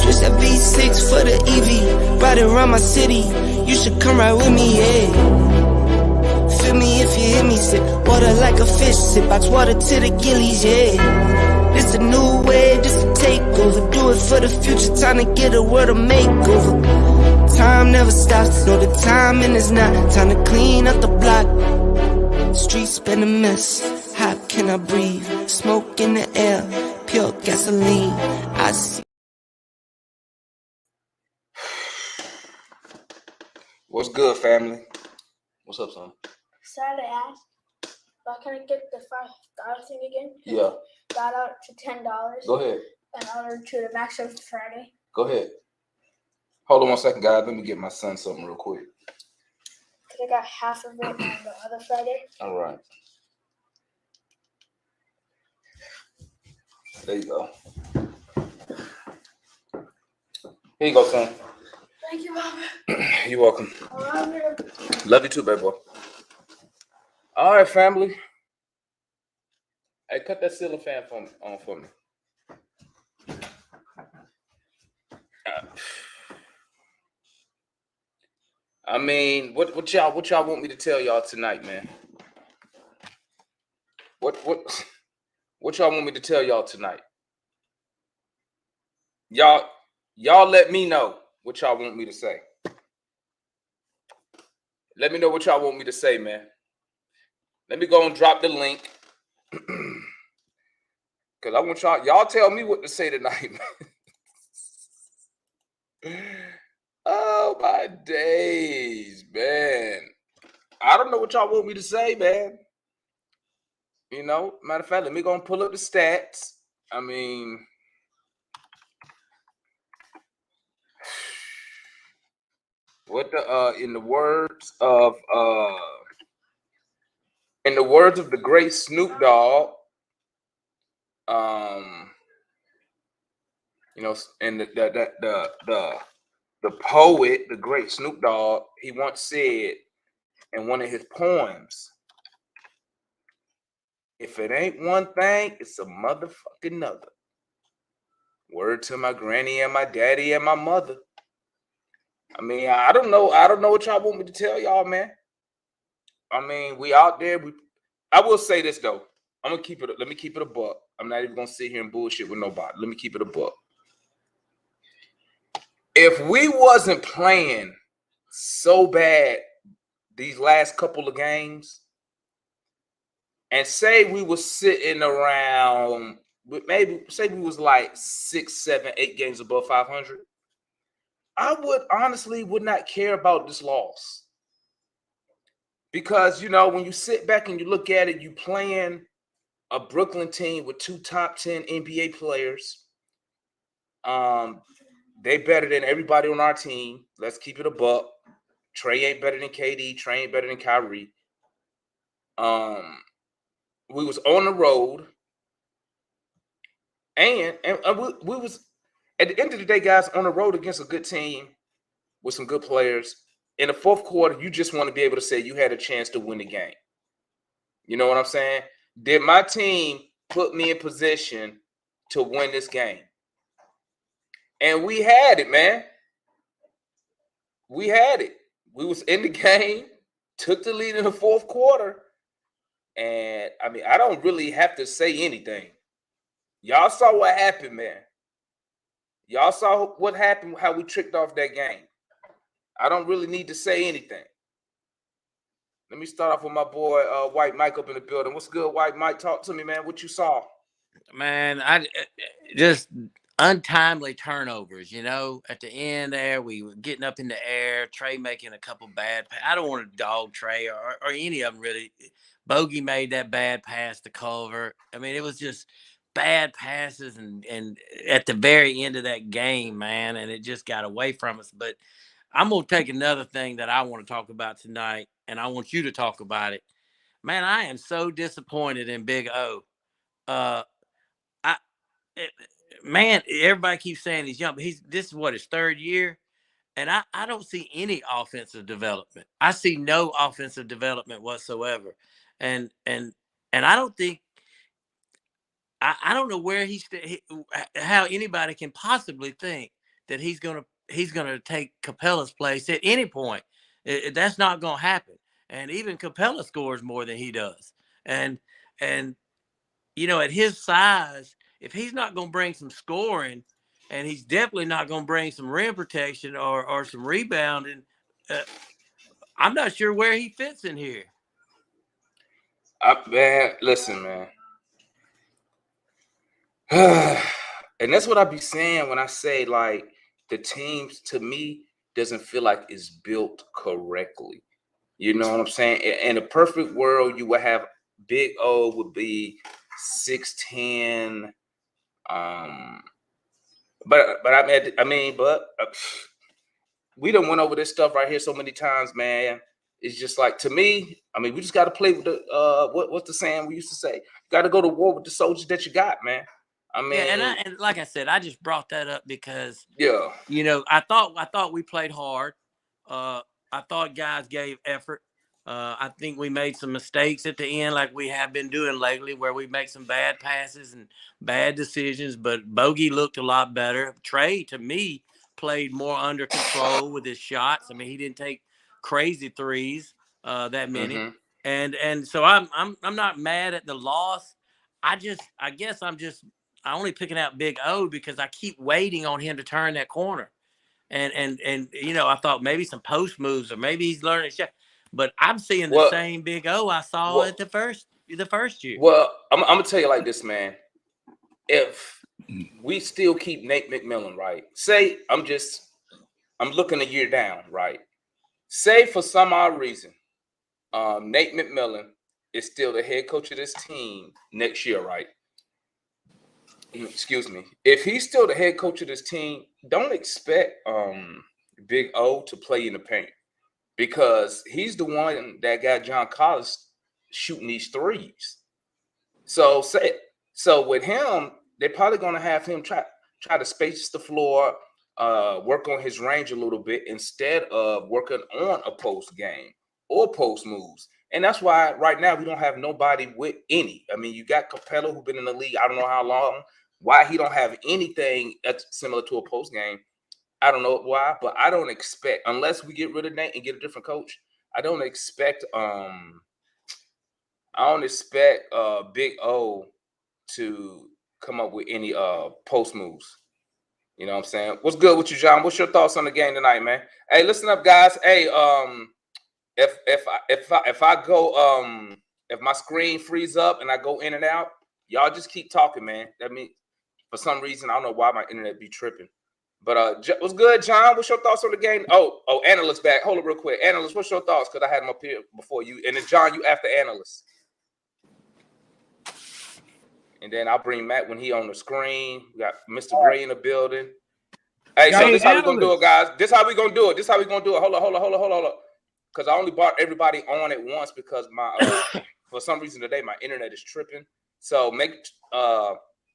Switch that V6 for the EV, ride it around my city. You should come right with me, yeah. Feel me if you hear me, sip water like a fish, sip box water to the gillies, yeah. This a new way, this a takeover. Do it for the future, time to get a world a makeover. Time never stops, no the timing is not. Time to clean up the block. Streets been a mess, how can I breathe? Smoke in the air, pure gasoline. I see. What's good, family? What's up, son? Sorry to ask, but can I get the $5 thing again? Yeah. Got out to $10. Go ahead. In order to the max of Friday. Go ahead. Hold on 1 second, guys. Let me get my son something real quick. Cause I got half of it on the other Friday. All right. There you go. Here you go, son. Thank you, Baba. You're welcome. I love you. Love you too, baby boy. All right, family. Hey, cut that ceiling fan on for me. I mean, what y'all want me to tell y'all tonight, man? What y'all want me to tell y'all tonight? Y'all let me know what y'all want me to say. Let me know what y'all want me to say, man. Let me go and drop the link. Cause I want y'all tell me what to say tonight, man. Oh my days, man. I don't know what y'all want me to say, man. You know, matter of fact, let me go and pull up the stats. I mean, what the in the words of the great Snoop Dogg, you know, and the poet, the great Snoop Dogg, he once said in one of his poems, if it ain't one thing, it's a motherfucking another. Word to my granny and my daddy and my mother. I mean, I don't know what y'all want me to tell y'all, man. I mean, we out there. I will say this though. I'm gonna keep it. Let me keep it a buck. I'm not even gonna sit here and bullshit with nobody. Let me keep it a buck. If we wasn't playing so bad these last couple of games, and say we was sitting around, maybe say we was like 6, 7, 8 games above 500, I would honestly not care about this loss. Because, you know, when you sit back and you look at it, you playing a Brooklyn team with 2 top 10 NBA players. They better than everybody on our team. Let's keep it a buck. Trey ain't better than KD. Trey ain't better than Kyrie. We was on the road. And we was, at the end of the day, guys, on the road against a good team with some good players. In the fourth quarter, you just want to be able to say you had a chance to win the game. You know what I'm saying? Did my team put me in position to win this game? And we had it, man. We had it. We was in the game, took the lead in the fourth quarter. And, I mean, I don't really have to say anything. Y'all saw what happened, man. Y'all saw what happened, how we tricked off that game. I don't really need to say anything. Let me start off with my boy, White Mike, up in the building. What's good, White Mike? Talk to me, man. What you saw? Man, I just untimely turnovers, you know. At the end there, we were getting up in the air. Trey making a couple bad I don't want to dog Trey or any of them, really. Bogey made that bad pass to Culver. I mean, it was just bad passes and at the very end of that game, man, and it just got away from us. But I'm going to take another thing that I want to talk about tonight, and I want you to talk about it. Man, I am so disappointed in Big O. Man, everybody keeps saying he's young, but this is what, his third year, and I don't see any offensive development. I see no offensive development whatsoever, and I don't think I don't know where how anybody can possibly think that he's gonna take Capella's place at any point. That's not gonna happen. And even Capella scores more than he does. And at his size, if he's not gonna bring some scoring, and he's definitely not gonna bring some rim protection or some rebounding, I'm not sure where he fits in here. Man, listen, man. And that's what I be saying when I say, like, the teams, to me, doesn't feel like it's built correctly. You know what I'm saying? In a perfect world, you would have Big O would be 6'10". But we done went over this stuff right here so many times, man. It's just like, to me, I mean, we just got to play with the what's the saying we used to say? Got to go to war with the soldiers that you got, man. I mean, and like I said, I just brought that up because yeah, I thought we played hard. I thought guys gave effort. I think we made some mistakes at the end, like we have been doing lately, where we make some bad passes and bad decisions. But Bogey looked a lot better. Trey, to me, played more under control with his shots. I mean, he didn't take crazy threes, that many. Mm-hmm. And so I'm not mad at the loss. I guess I'm only picking out Big O because I keep waiting on him to turn that corner. And I thought maybe some post moves, or maybe he's learning shot. But I'm seeing the same Big O I saw at the first year. Well, I'm gonna tell you like this, man. If we still keep Nate McMillan, right? Say I'm looking a year down, right? Say for some odd reason, Nate McMillan is still the head coach of this team next year, right? Excuse me. If he's still the head coach of this team, don't expect Big O to play in the paint, because he's the one that got John Collins shooting these threes. So with him, they're probably gonna have him try to space the floor, work on his range a little bit instead of working on a post game or post moves. And that's why right now we don't have nobody with any. I mean, you got Capella, who's been in the league I don't know how long. Why he don't have anything that's similar to a post game, I don't know why, but I don't expect, unless we get rid of Nate and get a different coach, I don't expect Big O to come up with any post moves. You know what I'm saying? What's good with you, John? What's your thoughts on the game tonight, man? Hey, listen up, guys. Hey, if I go if my screen frees up and I go in and out, y'all just keep talking, man. That means for some reason I don't know why my internet be tripping. But what's good, John? What's your thoughts on the game? Oh, Analyst back. Hold it real quick. Analyst, what's your thoughts? Because I had him up here before you. And then, John, you after Analyst. And then I'll bring Matt when he on the screen. We got Mr. Gray in the building. Hey, so this how we going to do it, guys. This how we going to do it. Hold on. Because I only brought everybody on at once because my for some reason today my internet is tripping. So make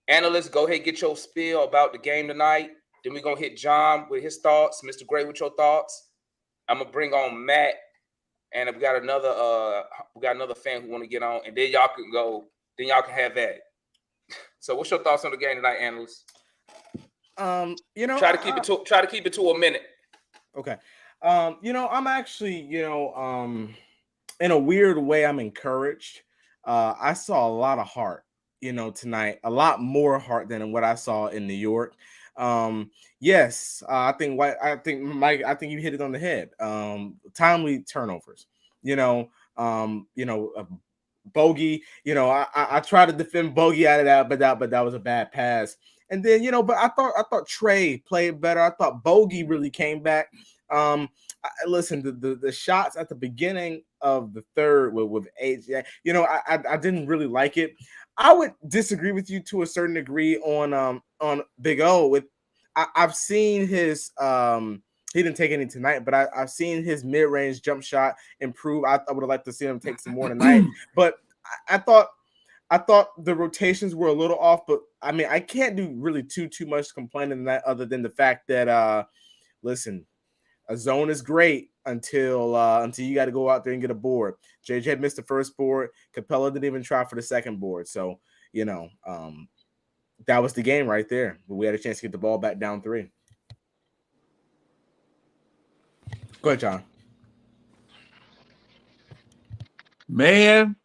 Analyst, go ahead, get your spiel about the game tonight. Then we're going to hit John with his thoughts. Mr. Gray with your thoughts. I'm going to bring on Matt. And we got another fan who want to get on. And then y'all can go. Then y'all can have that. So what's your thoughts on the game tonight, Analyst? Try to keep it to a minute. Okay. I'm actually, in a weird way, I'm encouraged. I saw a lot of heart, tonight, a lot more heart than what I saw in New York. Yes, I think Mike, I think you hit it on the head. Timely turnovers, Bogey, I try to defend Bogey out of that, but that was a bad pass. And then, but I thought Trey played better. I thought Bogey really came back. Listen, the shots at the beginning of the third with AJ, I didn't really like it. I would disagree with you to a certain degree on Big O. I've seen his he didn't take any tonight, but I've seen his mid-range jump shot improve. I would have liked to see him take some more tonight, but I thought the rotations were a little off. But I mean, I can't do really too much complaining than that, other than the fact that listen, a zone is great until you got to go out there and get a board. JJ missed the first board. Capella didn't even try for the second board. So, that was the game right there. But we had a chance to get the ball back down 3. Go ahead, John. Man,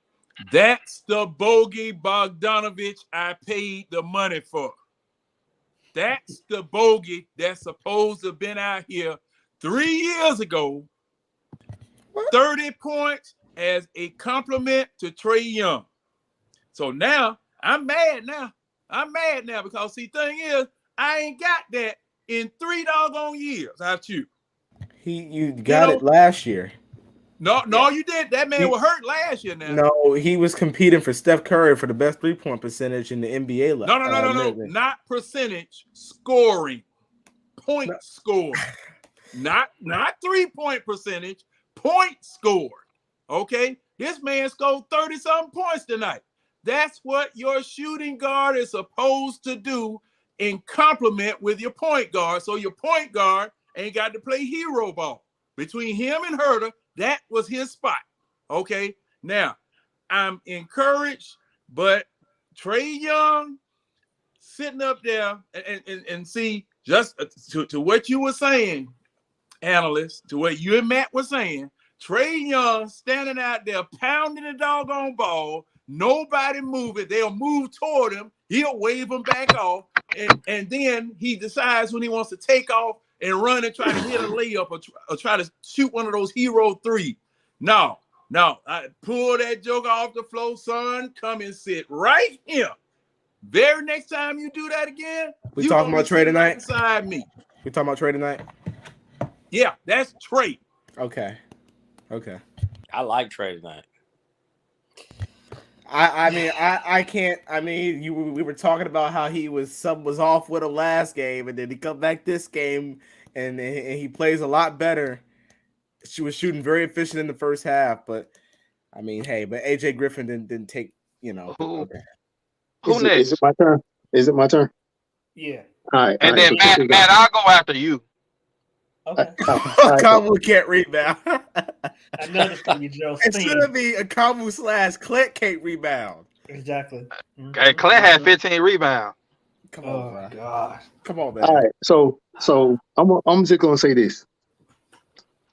that's the Bogey Bogdanovich I paid the money for. That's the Bogey that's supposed to have been out here 3 years ago. 30 points as a compliment to Trae Young. So now I'm mad now. Because see, thing is, I ain't got that in 3 doggone years. How'd you? You got it last year. No, you did. That man was hurt last year now. No, he was competing for Steph Curry for the best 3-point percentage in the NBA. No. Not percentage, scoring. Point scored. Not 3-point percentage, point scored. Okay? This man scored 30-something points tonight. That's what your shooting guard is supposed to do in complement with your point guard. So your point guard ain't got to play hero ball. Between him and Herter, that was his spot. Okay? Now, I'm encouraged, but Trae Young sitting up there and see, just to what you were saying, analysts, to what you and Matt were saying, Trae Young standing out there pounding the doggone ball, nobody moving, they'll move toward him, he'll wave them back off, and then he decides when he wants to take off and run and try to hit a layup or try to shoot one of those hero threes. No, I pull that joker off the floor, son. Come and sit right here. Very next time you do that again, we talking about Trae tonight? Beside me. We talking about Trae tonight? Yeah, that's Trae. Okay. I like Trae tonight. I can't. I mean, we were talking about how something was off with him last game, and then he come back this game, and he plays a lot better. She was shooting very efficient in the first half, but I mean, hey, but AJ Griffin didn't take, Okay. Who next? Is it my turn? Yeah. All right. And then Matt, I'll go after you. Okay. Kamu can't rebound. I noticed on you, Joe. It should be a Kamu / Clint can't rebound. Exactly. Okay, Clint had 15 rebounds. Come on, Oh God. Come on, man. All right. So I'm just gonna say this.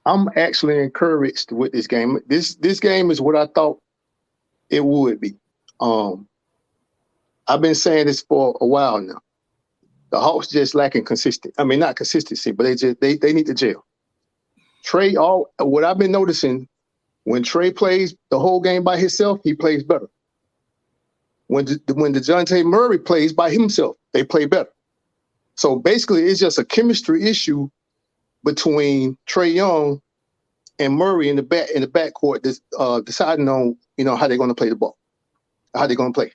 I'm actually encouraged with this game. This game is what I thought it would be. I've been saying this for a while now. The Hawks just lacking not consistency, but they need to gel. Trae, what I've been noticing, when Trae plays the whole game by himself, he plays better. When DeJounte Murray plays by himself, they play better. So basically, it's just a chemistry issue between Trae Young and Murray in the backcourt, deciding on how they're going to play the ball, how they're going to play.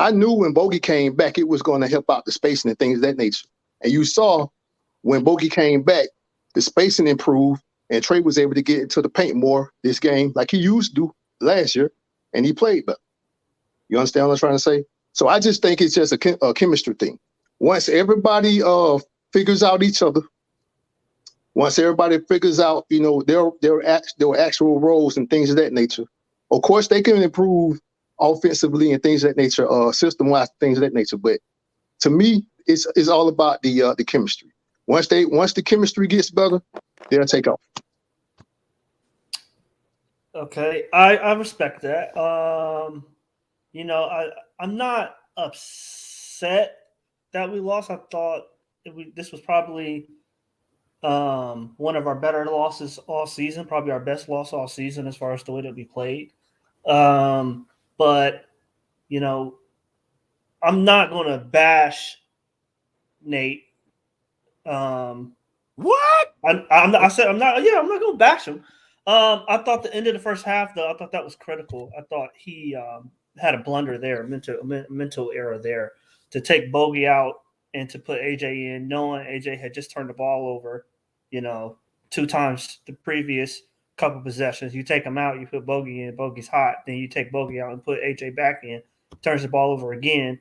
I knew when Bogey came back, it was going to help out the spacing and things of that nature. And you saw when Bogey came back, the spacing improved, and Trae was able to get into the paint more this game, like he used to do last year, and he played better. You understand what I'm trying to say? So I just think it's just a chemistry thing. Once everybody figures out each other, once everybody figures out, their actual roles and things of that nature, of course they can improve offensively and things of that nature, system-wise things of that nature. But to me, it's all about the chemistry. Once the chemistry gets better, they'll take off. Okay, I respect that. I'm not upset that we lost. I thought this was probably one of our better losses all season, probably our best loss all season as far as the way that we played. But, I'm not going to bash Nate. What? I'm not going to bash him. I thought the end of the first half, though, I thought that was critical. I thought he had a blunder there, mental error there, to take Bogey out and to put AJ in, knowing AJ had just turned the ball over, 2 times the previous couple possessions. You take him out, you put Bogey in, Bogey's hot. Then you take Bogey out and put AJ back in, turns the ball over again.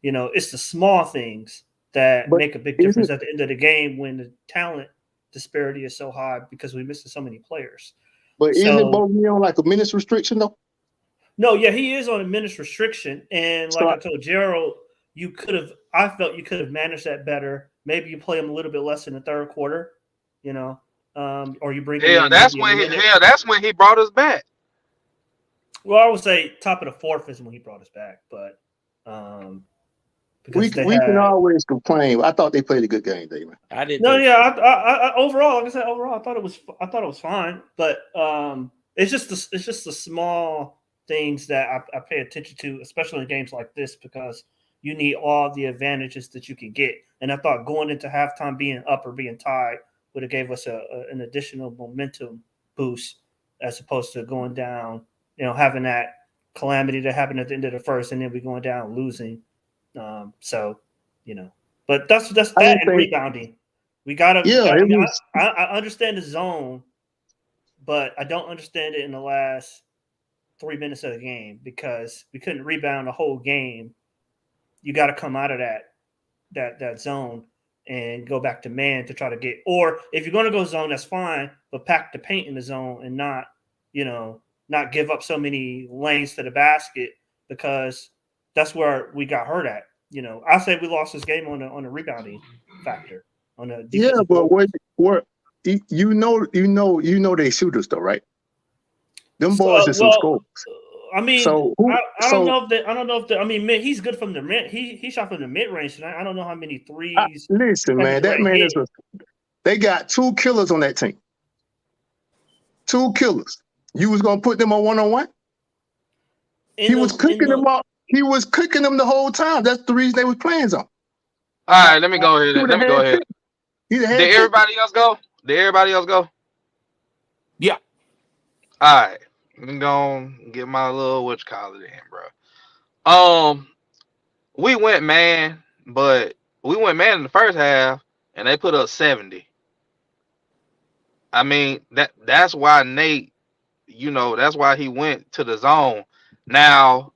It's the small things that make a big difference at the end of the game when the talent disparity is so high because we missed so many players. But isn't Bogey on like a minutes restriction though? No, yeah, he is on a minutes restriction. And like I told Gerald, I felt you could have managed that better. Maybe you play him a little bit less in the third quarter, Or you bring him Hell, in that's maybe a when minute. that's when he brought us back. Well, I would say top of the fourth is when he brought us back, but because We they can had always complain. I thought they played a good game, David. I did. no, too. yeah. I overall, like I said, overall, I thought it was fine, but it's just the small things that I pay attention to, especially in games like this, because you need all the advantages that you can get. And I thought going into halftime being up or being tied would have gave us an additional momentum boost as opposed to going down, having that calamity that happened at the end of the first and then we going down losing. But that's that and rebounding. We gotta. Yeah, it was. I understand the zone, but I don't understand it in the last 3 minutes of the game because we couldn't rebound the whole game. You got to come out of that zone and go back to man to try to get. Or if you're going to go zone, that's fine, but pack the paint in the zone and not give up so many lanes to the basket because that's where we got hurt at. I say we lost this game on the rebounding factor. On the Yeah, but what you know they shooters though, right? Them boys are some scores. I mean, So I don't know if I mean, he's good from the mid. He shot from the mid range tonight. I don't know how many threes. Listen, man, that man is they got 2 killers on that team. 2 killers. You was gonna put them on 1-on-1? He was cooking them up. He was cooking them the whole time. That's the reason they was playing zone. All right, let me go ahead. Did everybody else go? Yeah. All right. I'm gonna get my little what you call it in, bro. We went man, but we went man in the first half, and they put up 70. I mean that's why Nate, that's why he went to the zone. Now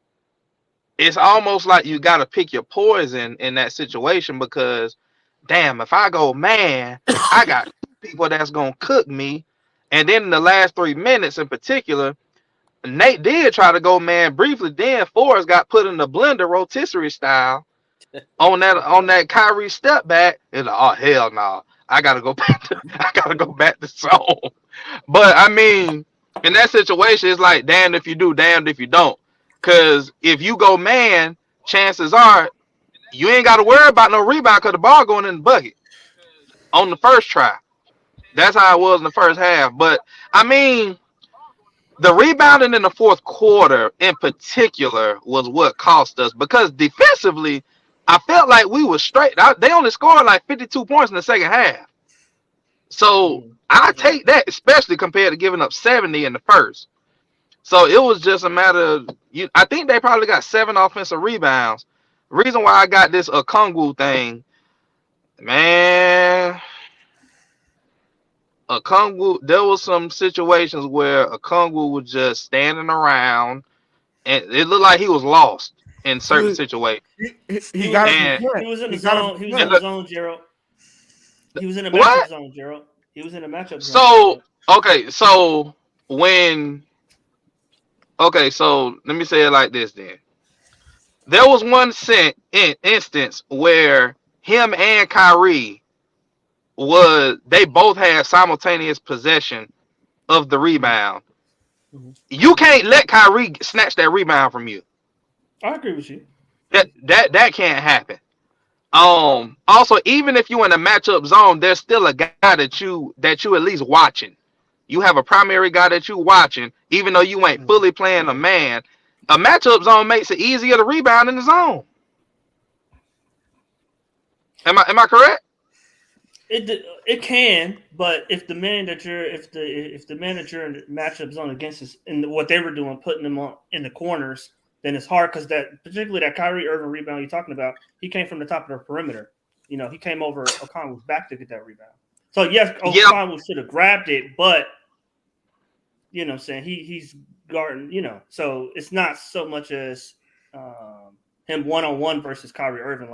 it's almost like you got to pick your poison in that situation because, damn, if I go man, I got people that's gonna cook me, and then in the last 3 minutes in particular. Nate did try to go man briefly. Then Forrest got put in the blender rotisserie style on that Kyrie step back. And oh hell no, I gotta go back to zone. But I mean, in that situation, it's like damned if you do, damned if you don't. Cause if you go man, chances are you ain't got to worry about no rebound because the ball going in the bucket on the first try. That's how it was in the first half. But I mean. The rebounding in the fourth quarter in particular was what cost us because defensively, I felt like we were straight. They only scored like 52 points in the second half. So I take that, especially compared to giving up 70 in the first. So it was just a matter of, I think they probably got 7 offensive rebounds. Reason why I got this Okongwu thing, man. Okongwu, there was some situations where Okongwu was just standing around, and it looked like he was lost in certain situations. He was in the zone. He was in the zone, Gerald. He was in the matchup zone, Gerald. He was in the matchup zone. So let me say it like this then. There was one instance where him and Kyrie they both had simultaneous possession of the rebound. Mm-hmm. You can't let Kyrie snatch that rebound from you. I agree with you. That can't happen. Also, even if you're in a matchup zone, there's still a guy that you at least watching. You have a primary guy that you watching, even though you ain't fully playing a man. A matchup zone makes it easier to rebound in the zone. Am I correct? It can, but if the man that you're in the matchup zone against is in what they were doing, putting them in the corners, then it's hard because particularly that Kyrie Irving rebound you're talking about, he came from the top of the perimeter. He came over Okongwu's back to get that rebound. So yes, Okongwu should have grabbed it, but what I'm saying, he's guarding. So it's not so much as him 1-on-1 versus Kyrie Irving,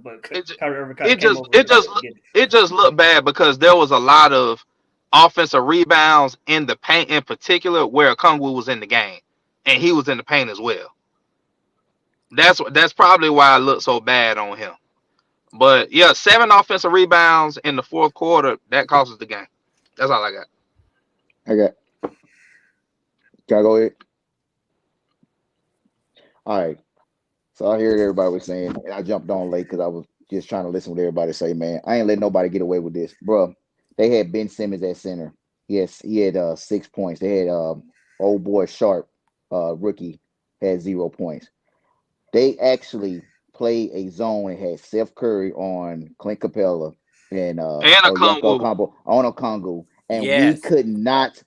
but Kyrie Irving it just looked bad because there was a lot of offensive rebounds in the paint in particular where Okongwu was in the game and he was in the paint as well. That's probably why it looked so bad on him. But yeah, 7 offensive rebounds in the fourth quarter, that cost us the game. That's all I got. I got. Can I go ahead? All right. So I heard everybody was saying, and I jumped on late because I was just trying to listen to what everybody say. Man, I ain't letting nobody get away with this, bro. They had Ben Simmons at center. Yes, he had 6 points. They had old boy Sharp, rookie, had 0 points. They actually played a zone and had Seth Curry on Clint Capella and Okongwu. on Okongwu, and we Yes. could not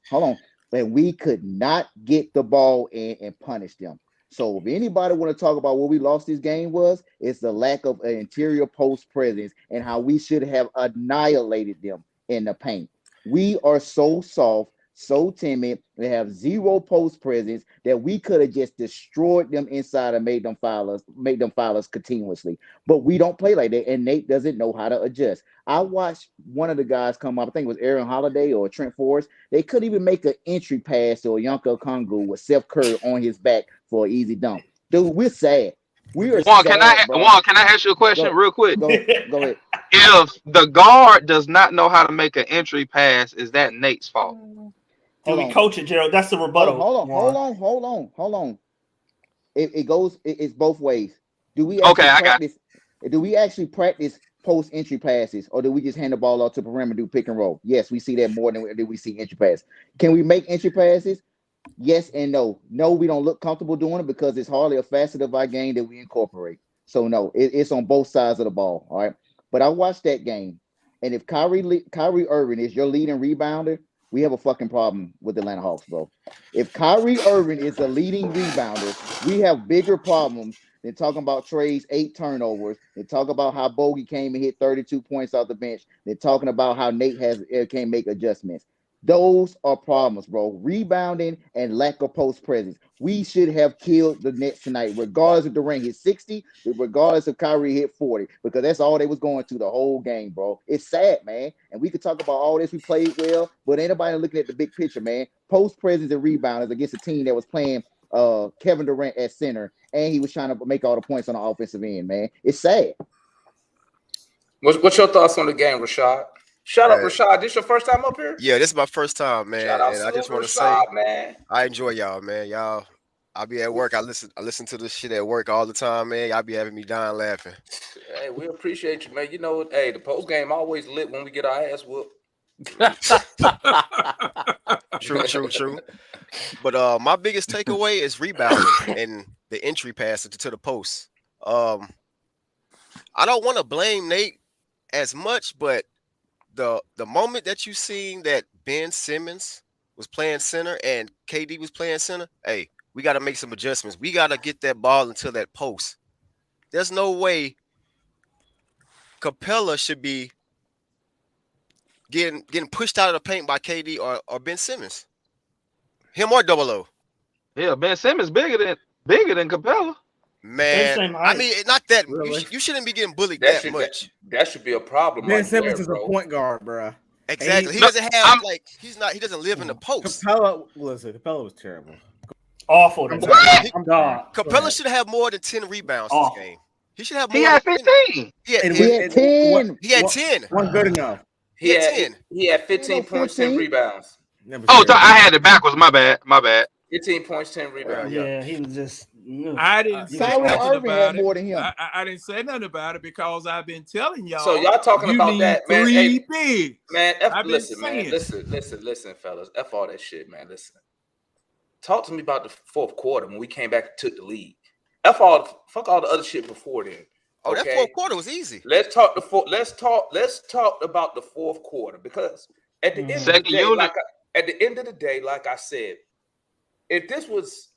get the ball in and punish them. So if anybody want to talk about what we lost this game was, it's the lack of an interior post presence and how we should have annihilated them in the paint. We are so soft, so timid, and have 0 post presence that we could have just destroyed them inside and made them foul us continuously. But we don't play like that, and Nate doesn't know how to adjust. I watched one of the guys come up, I think it was Aaron Holiday or Trent Forrest. They couldn't even make an entry pass to Oyinka Okongwu with Seth Curry on his back for an easy dunk. Dude, we're sad. We are Juan, sad, bro. Juan, can I ask you a question real quick? Go ahead. If the guard does not know how to make an entry pass, is that Nate's fault? Do we coach it, Gerald? That's the rebuttal. Hold on. It's both ways. Do we actually practice post entry passes, or do we just hand the ball out to perimeter, do pick and roll? Yes, we see that more than we see entry passes. Can we make entry passes? Yes and no. No, we don't look comfortable doing it because it's hardly a facet of our game that we incorporate. So no, it's on both sides of the ball. All right. But I watched that game, and if Kyrie Irving is your leading rebounder, we have a fucking problem with the Atlanta Hawks, bro. If Kyrie Irving is the leading rebounder, we have bigger problems than talking about Trey's 8 turnovers. They're talking about how Bogey came and hit 32 points off the bench. They're talking about how Nate can't make adjustments. Those are problems, bro. Rebounding and lack of post presence. We should have killed the Nets tonight, regardless if Durant hit 60, regardless if Kyrie hit 40, because that's all they was going to the whole game, bro. It's sad, man. And we could talk about all this. We played well, but ain't nobody looking at the big picture, man. Post presence and rebounders against a team that was playing Kevin Durant at center, and he was trying to make all the points on the offensive end, man. It's sad. What's your thoughts on the game, Rashad? Shout out, Rashad. This your first time up here? Yeah, this is my first time, man. Shout out and I just want to Rashad, say, man. I enjoy y'all, man. Y'all, I be at work. I listen to this shit at work all the time, man. Y'all be having me dying laughing. Hey, we appreciate you, man. You know, hey, the post game always lit when we get our ass whooped. True. But my biggest takeaway is rebounding and the entry pass to the post. I don't want to blame Nate as much, but the moment that you seen that Ben Simmons was playing center and KD was playing center, hey, we got to make some adjustments. We got to get that ball into that post. There's no way Capella should be getting pushed out of the paint by KD or Ben Simmons. Him or Double O. Yeah, Ben Simmons bigger than Capella. Man, I mean, not that. Really? You shouldn't be getting bullied that much. That should be a problem. Ben right Simmons there, is bro. a point guard, bro. Exactly. He doesn't have he doesn't live in the post. Capella was terrible. Awful. Capella should have more than 10 rebounds this game. He should have more. He had 15. He had 10. He had 10. Wasn't good enough. He had 15 points, 10 rebounds. Oh, I had it backwards. My bad. 15 points, 10 rebounds. Yeah, he was just. I didn't say Kyrie nothing Irving about had more it. than him. I didn't say nothing about it because I've been telling y'all. So y'all talking you about need that, man? 3 Hey, bigs. man, I've been listen, saying. man, listen, fellas. F all that shit, man. Listen. Talk to me about the fourth quarter when we came back and took the lead. Fuck all the other shit before then. Oh, that fourth quarter was easy. Let's talk about the fourth quarter, because at the end of the day, like I said, if this was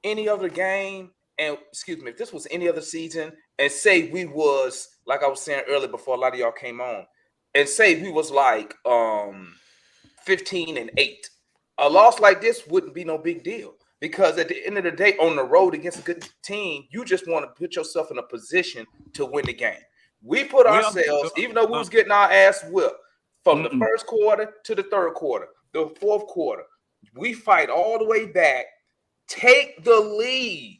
any other game, if this was any other season, and say we was, like I was saying earlier before a lot of y'all came on, and say we was like 15-8, a loss like this wouldn't be no big deal, because at the end of the day, on the road against a good team, you just want to put yourself in a position to win the game. We put ourselves, even though we was getting our ass whipped from the first quarter to the third quarter, the fourth quarter, we fight all the way back, take the lead.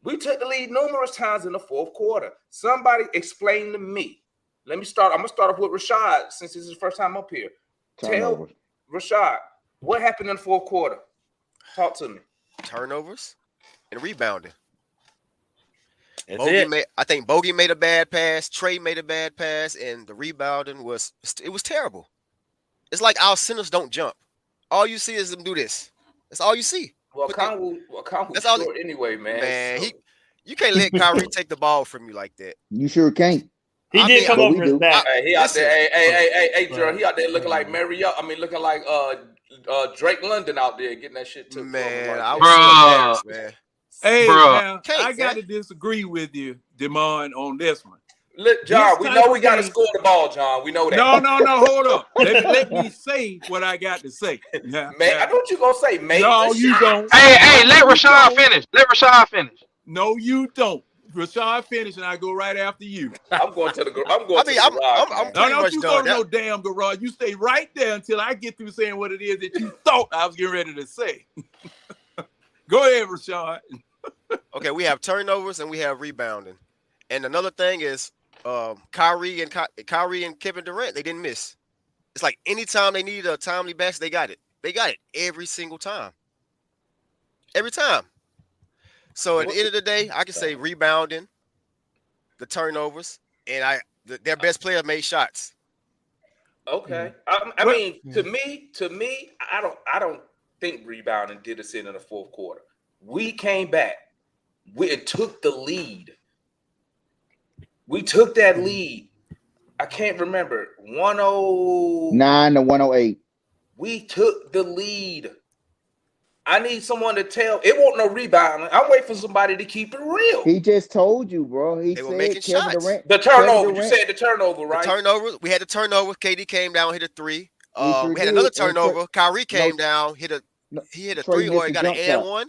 We took the lead numerous times in the fourth quarter. Somebody explain to me. I'm gonna start off with Rashad, since this is his first time up here. Tell Rashad what happened in the fourth quarter. Talk to me. Turnovers and rebounding. That's I think Bogey made a bad pass. Trey made a bad pass, and the rebounding was terrible. It's like our centers don't jump. All you see is them do this. That's all you see. Well, Conwell's short anyway, man. Man, so. You can't let Kyrie take the ball from you like that. You sure can't. He did come over his back. He out there, hey, Gerald, he out there looking like looking like Drake London out there getting that shit too. Man, I was so embarrassed, man. Hey, now, I got to disagree with you, Demond, on this one. Look, John, we know we got to score the ball, John. We know that. No, hold up. Let me say what I got to say. Man, I know what you're going to say, mate. No, you don't. Hey, let Rashad finish. Let Rashad finish. No, you don't. Rashad finish, and I go right after you. I'm going to the garage. I'm pretty much you done. Go to no damn garage. You stay right there until I get through saying what it is that you thought I was getting ready to say. Go ahead, Rashad. Okay, we have turnovers and we have rebounding. And another thing is Kyrie and Kevin Durant, they didn't miss. It's like anytime they needed a timely basket, they got it. They got it every single time. Every time. So at the end of the day, I can say rebounding, the turnovers, and their best player made shots. Okay. I mean, to me, I don't think rebounding did us in the fourth quarter. We came back. We took the lead. We took that lead. I can't remember. 109 to 108. We took the lead. I need someone to tell. It won't no rebounding. I'm waiting for somebody to keep it real. He just told you, bro. He they said were making Kevin shots. Durant. The turnover. You said the turnover, right? The turnover. We had the turnover. KD came down, hit a three. We had another turnover. Kyrie came down, hit a three, or he got an and one,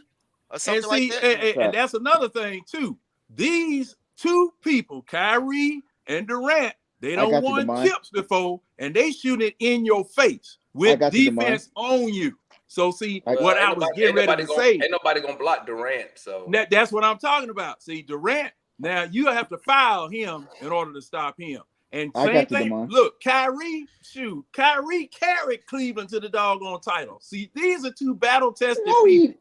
or something like that. And that's another thing too. These two people, Kyrie and Durant, they don't won chips before, and they shoot it in your face with defense on you. So see what I was getting ready to say. Ain't nobody gonna block Durant. So that's what I'm talking about. See, Durant, now you have to foul him in order to stop him. And same thing. Look, Kyrie carried Cleveland to the doggone title. See, these are two battle-tested people.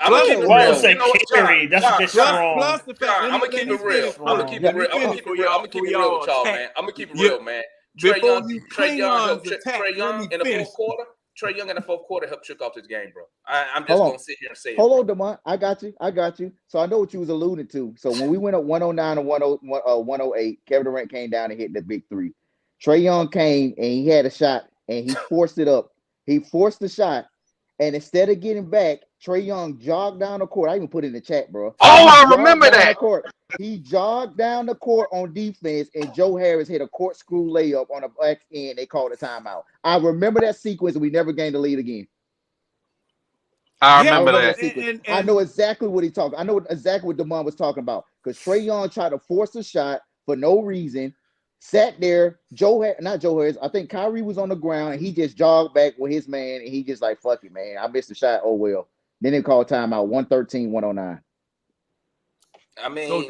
I'm gonna keep it real. Say carry. That's a bit strong. Plus the fact, I'm gonna keep it real. I'm gonna keep it real. I'm gonna keep it real with y'all, man. I'm gonna keep it real, man. Trey Young in the fourth quarter. Trey Young in the fourth quarter helped trick off this game, bro. I'm just gonna sit here and say Hold on, Demont. I got you. So I know what you was alluding to. So when we went up 109 to 108, Kevin Durant came down and hit the big three. Trey Young came and he had a shot and he forced it up. He forced the shot, and instead of getting back, Trey Young jogged down the court. I even put it in the chat, bro. Oh, I remember that. He jogged down the court on defense, and Joe Harris hit a corkscrew layup on the back end. They called a timeout. I remember that sequence, and we never gained the lead again. I remember that. I know exactly what he's talking. I know exactly what Demond was talking about, because Trey Young tried to force a shot for no reason. Sat there, not Joe Harris. I think Kyrie was on the ground, and he just jogged back with his man, and he just like, fuck it, man. I missed the shot. Oh, well. Then they called timeout, 113-109. I mean,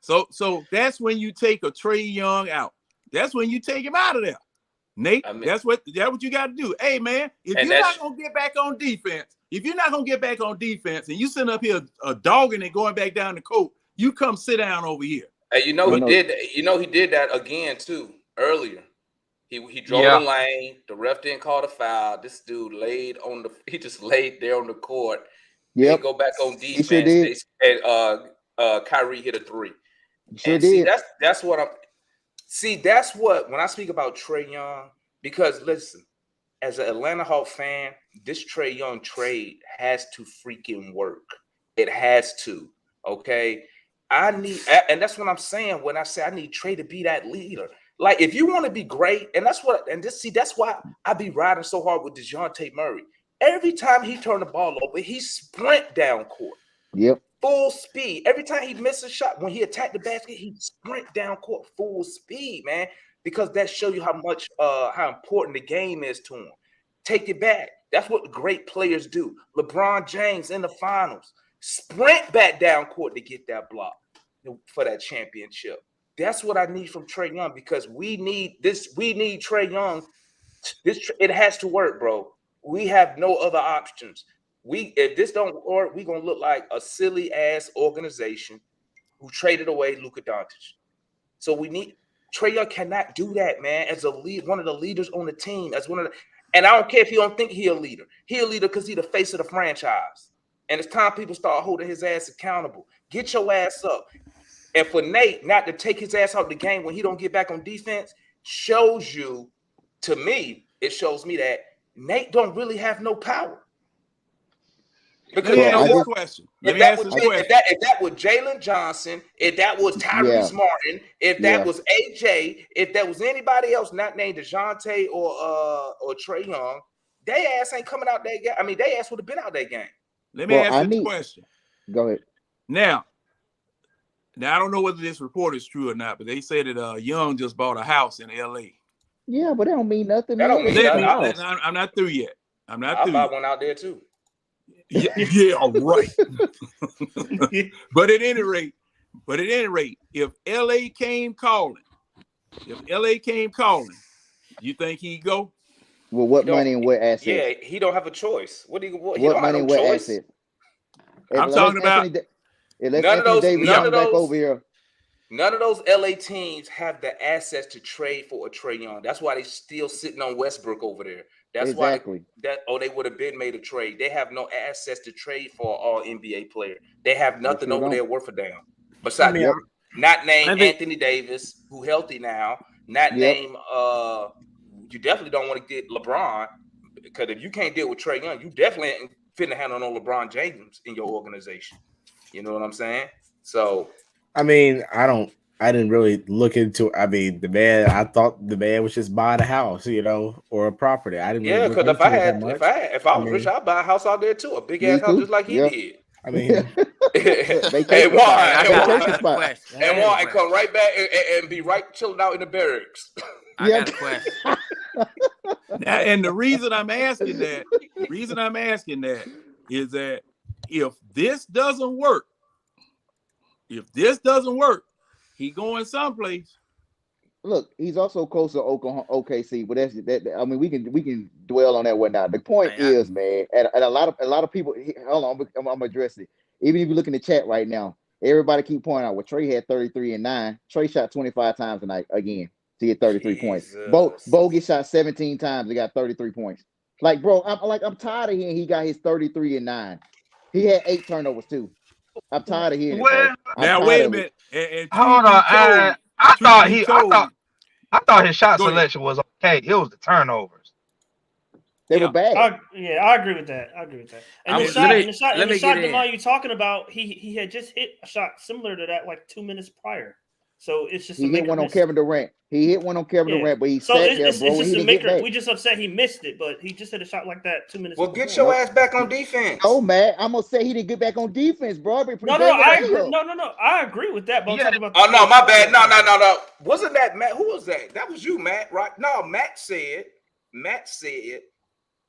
so that's when you take a Trey Young out. That's when you take him out of there, Nate. That's what you got to do. Hey, man, if you're not gonna get back on defense, and you sitting up here dogging and going back down the court, you come sit down over here. Hey, he did that again too earlier. He drove the lane. The ref didn't call the foul. This dude he just laid there on the court. Yeah. He go back on defense. And Kyrie hit a three. That's what when I speak about Trey Young, because listen, as an Atlanta Hawks fan, this Trey Young trade has to freaking work. It has to. Okay. and that's what I'm saying when I say I need Trey to be that leader. Like, if you want to be great, and that's why I be riding so hard with DeJounte Murray. Every time he turned the ball over, he sprint down court. Yep. Full speed. Every time he missed a shot, when he attacked the basket, he sprint down court full speed, man. Because that shows you how important the game is to him. Take it back. That's what great players do. LeBron James in the finals sprint back down court to get that block for that championship. That's what I need from Trey Young, because we need Trey Young It has to work, bro. We have no other options. If this don't work, we're gonna look like a silly ass organization who traded away Luka Doncic. So we need Trae Young cannot do that, man. As a lead, one of the leaders on the team, as one of the, and I don't care if you don't think he a leader. He a leader because he the face of the franchise. And it's time people start holding his ass accountable. Get your ass up. And for Nate not to take his ass out of the game when he don't get back on defense shows you, to me, it shows me that Nate don't really have no power. Because Let me ask this question. if that was Jalen Johnson, if that was Tyrese Martin, if that was AJ, if that was anybody else not named DeJounte or Trae Young, they ass ain't coming out that game. I mean, they ass would have been out that game. Let me ask this question. Go ahead. Now, I don't know whether this report is true or not, but they say that Young just bought a house in LA. Yeah, but that don't mean nothing. That don't mean nothing. I'm not through yet. I'm not I'll through. buy one out there too. Yeah, right. But at any rate, if LA came calling, you think he'd go? Well, what money and what assets? Yeah, he don't have a choice. What money and what assets? I'm talking about none of those. Over here. None of those LA teams have the assets to trade for a Trae Young. That's why they still sitting on Westbrook over there. That's why they would have been made a trade. They have no assets to trade for an all NBA player. They have nothing over there worth a damn. Besides, not name Anthony Davis, who healthy now. Not name. You definitely don't want to get LeBron, because if you can't deal with Trae Young, you definitely ain't finna handle no LeBron James in your organization. You know what I'm saying? So, I mean, I didn't really look into. I mean, I thought the man was just buying a house, or a property. I didn't. Yeah, because if I was rich, I'd buy a house out there too, a big ass house just like he did. I mean, and come right back and be right chilling out in the barracks. I got a question. And the reason I'm asking that is that if this doesn't work, he going someplace. Look, he's also close to OKC, but that. I mean, we can dwell on that whatnot. The point is, man, and a lot of people. Hold on, I'm gonna address it. Even if you look in the chat right now, everybody keep pointing out. Well, Trae had 33 and 9. Trae shot 25 times tonight again. He had 33 points. Bogey shot 17 times. He got 33 points. Like, bro, I'm tired of hearing he got his 33 and 9. He had 8 turnovers too. I'm tired of hearing it. Now wait a minute. Hold on. I thought his shot selection was okay. It was the turnovers. They were bad. I agree with that. And the shot Demar you talking about, he had just hit a shot similar to that like 2 minutes prior. So it's just he hit one on Kevin Durant. Durant, but he sat there, bro. It's just a maker. We just upset he missed it, but he just hit a shot like that 2 minutes. Well, get your ass back on defense. Oh man, I'm gonna say he didn't get back on defense, bro. I agree with that. But I'm talking about. No, my bad. No. Wasn't that Matt? Who was that? That was you, Matt, right? No, Matt said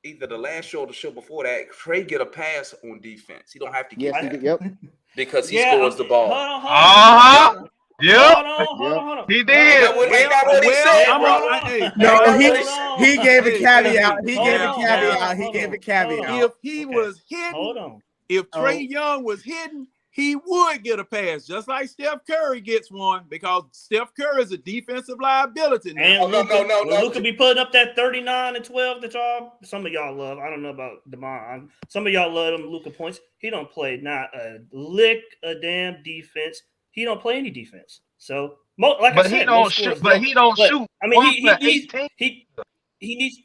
either the last show or the show before that, Trae get a pass on defense. He don't have to get that. Because he scores the ball. Hold on. He did. He gave a caveat. He gave a caveat. If he was hidden, if Trae Young was hidden, he would get a pass, just like Steph Curry gets one, because Steph Curry is a defensive liability now. And Luka be putting up that 39 and 12 that some of y'all love. I don't know about DeMar. Some of y'all love them Luka points. He don't play not a lick of damn defense. He don't play any defense. So, he don't shoot. I mean, he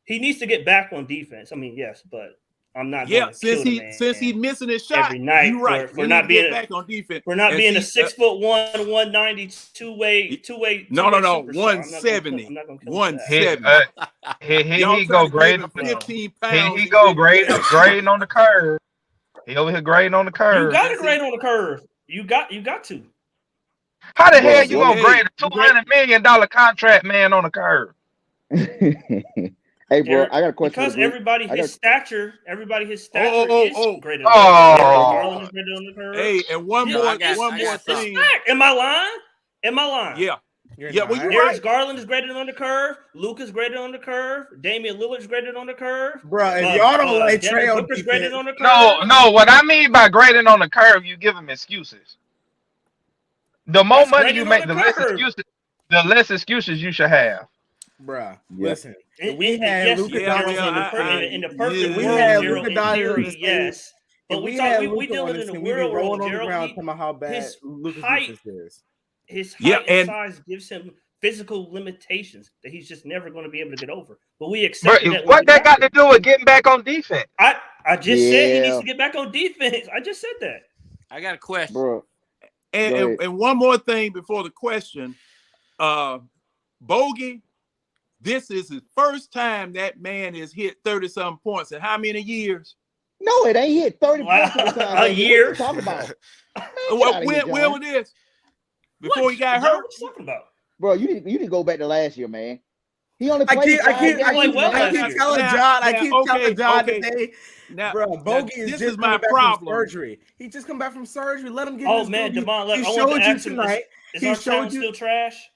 needs to get back on defense. I mean, yes, but I'm not. Yeah, since he's missing his shot every night. You're right. For not being back on defense. We're not being a 6'1", 190, two-way. No, 170. 170. He go great. 15 pounds. He go grading on the curve. He over here grading on the curve. You got to grade on the curve. You got to. How the hell you gonna grade a $200 million contract man on the curve? Hey, bro, I got a question. Because everybody his stature is graded on the curve. Hey, and one more thing. Am I lying? Yeah. Yeah, well, you're Darius right. Garland is graded on the curve. Luke is graded on the curve. Damian Lillard is graded on the curve. Bro, if y'all don't like Devin Trae on Booker's graded defense, on the curve. No. What I mean by grading on the curve, you give them excuses. The more That's money graded you on make, the the less excuses you should have. bro, Yeah. listen. And- We and had yes, Luka Daryl, Doncic. in the perfect we world, had Gerald, Luka in Doncic on theory, the stage. yes. But If we had talk, we Luka dealing on in the the team, we'd be real rolling world, on the Gerald. ground talking about how bad his Luka's height- defense is. His height Yeah, and and- size gives him physical limitations that he's just never going to be able to get over. But we Bro, accept that. what that got to do with getting back on defense? I just said he needs Yeah. to get back on defense. I just said that. I got a question. Bro. Go And, ahead. and one more thing before the question. Bogey, this is his first time that man has hit 30-something points in how many years? No, it ain't hit 30 points at the time. A What year. you talking about? Man, Well, get outta when here, John. was this? Before What? he got John, hurt? what you talking about? Bro, you need to go back to last year, man. He only I played keep 5 games. well last year. telling Now- John. I now, keep okay, telling John okay. today, Now, bro. now, Bogey is this just is my coming back problem. from surgery. He just come back from surgery. Let him get. Oh his man, movie. Devon, look, He I showed want to you ask him, tonight. is He our showed talent you. still trash?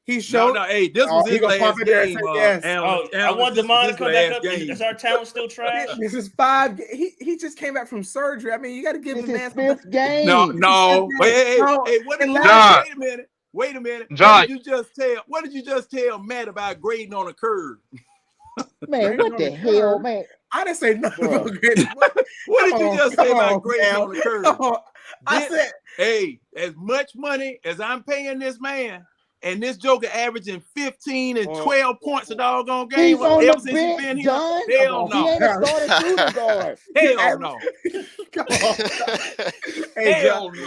He showed. No, hey, this Oh, was he his gonna last pop in there and game. say yes. I want Devon to come back up. Is our talent still trash? This is 5. He just came back from surgery. I mean, you got to give This the is man some. 5th game. No. Hey, No, what did and you John. Wait a minute. John. What did you just tell Matt about grading on a curve? Man, Grading what on the the hell, curve. man? I didn't say nothing Bro. about grading. What did you just say about grading man. on the curve? Come on. I This- said, Hey, as much money as I'm paying this man, and this joker averaging 15 and 12 points a doggone game He's on ever the since he's been bench, here. John. Hell He no. ain't a starting shooting guard. Hell no. come on. Hey, Hell John,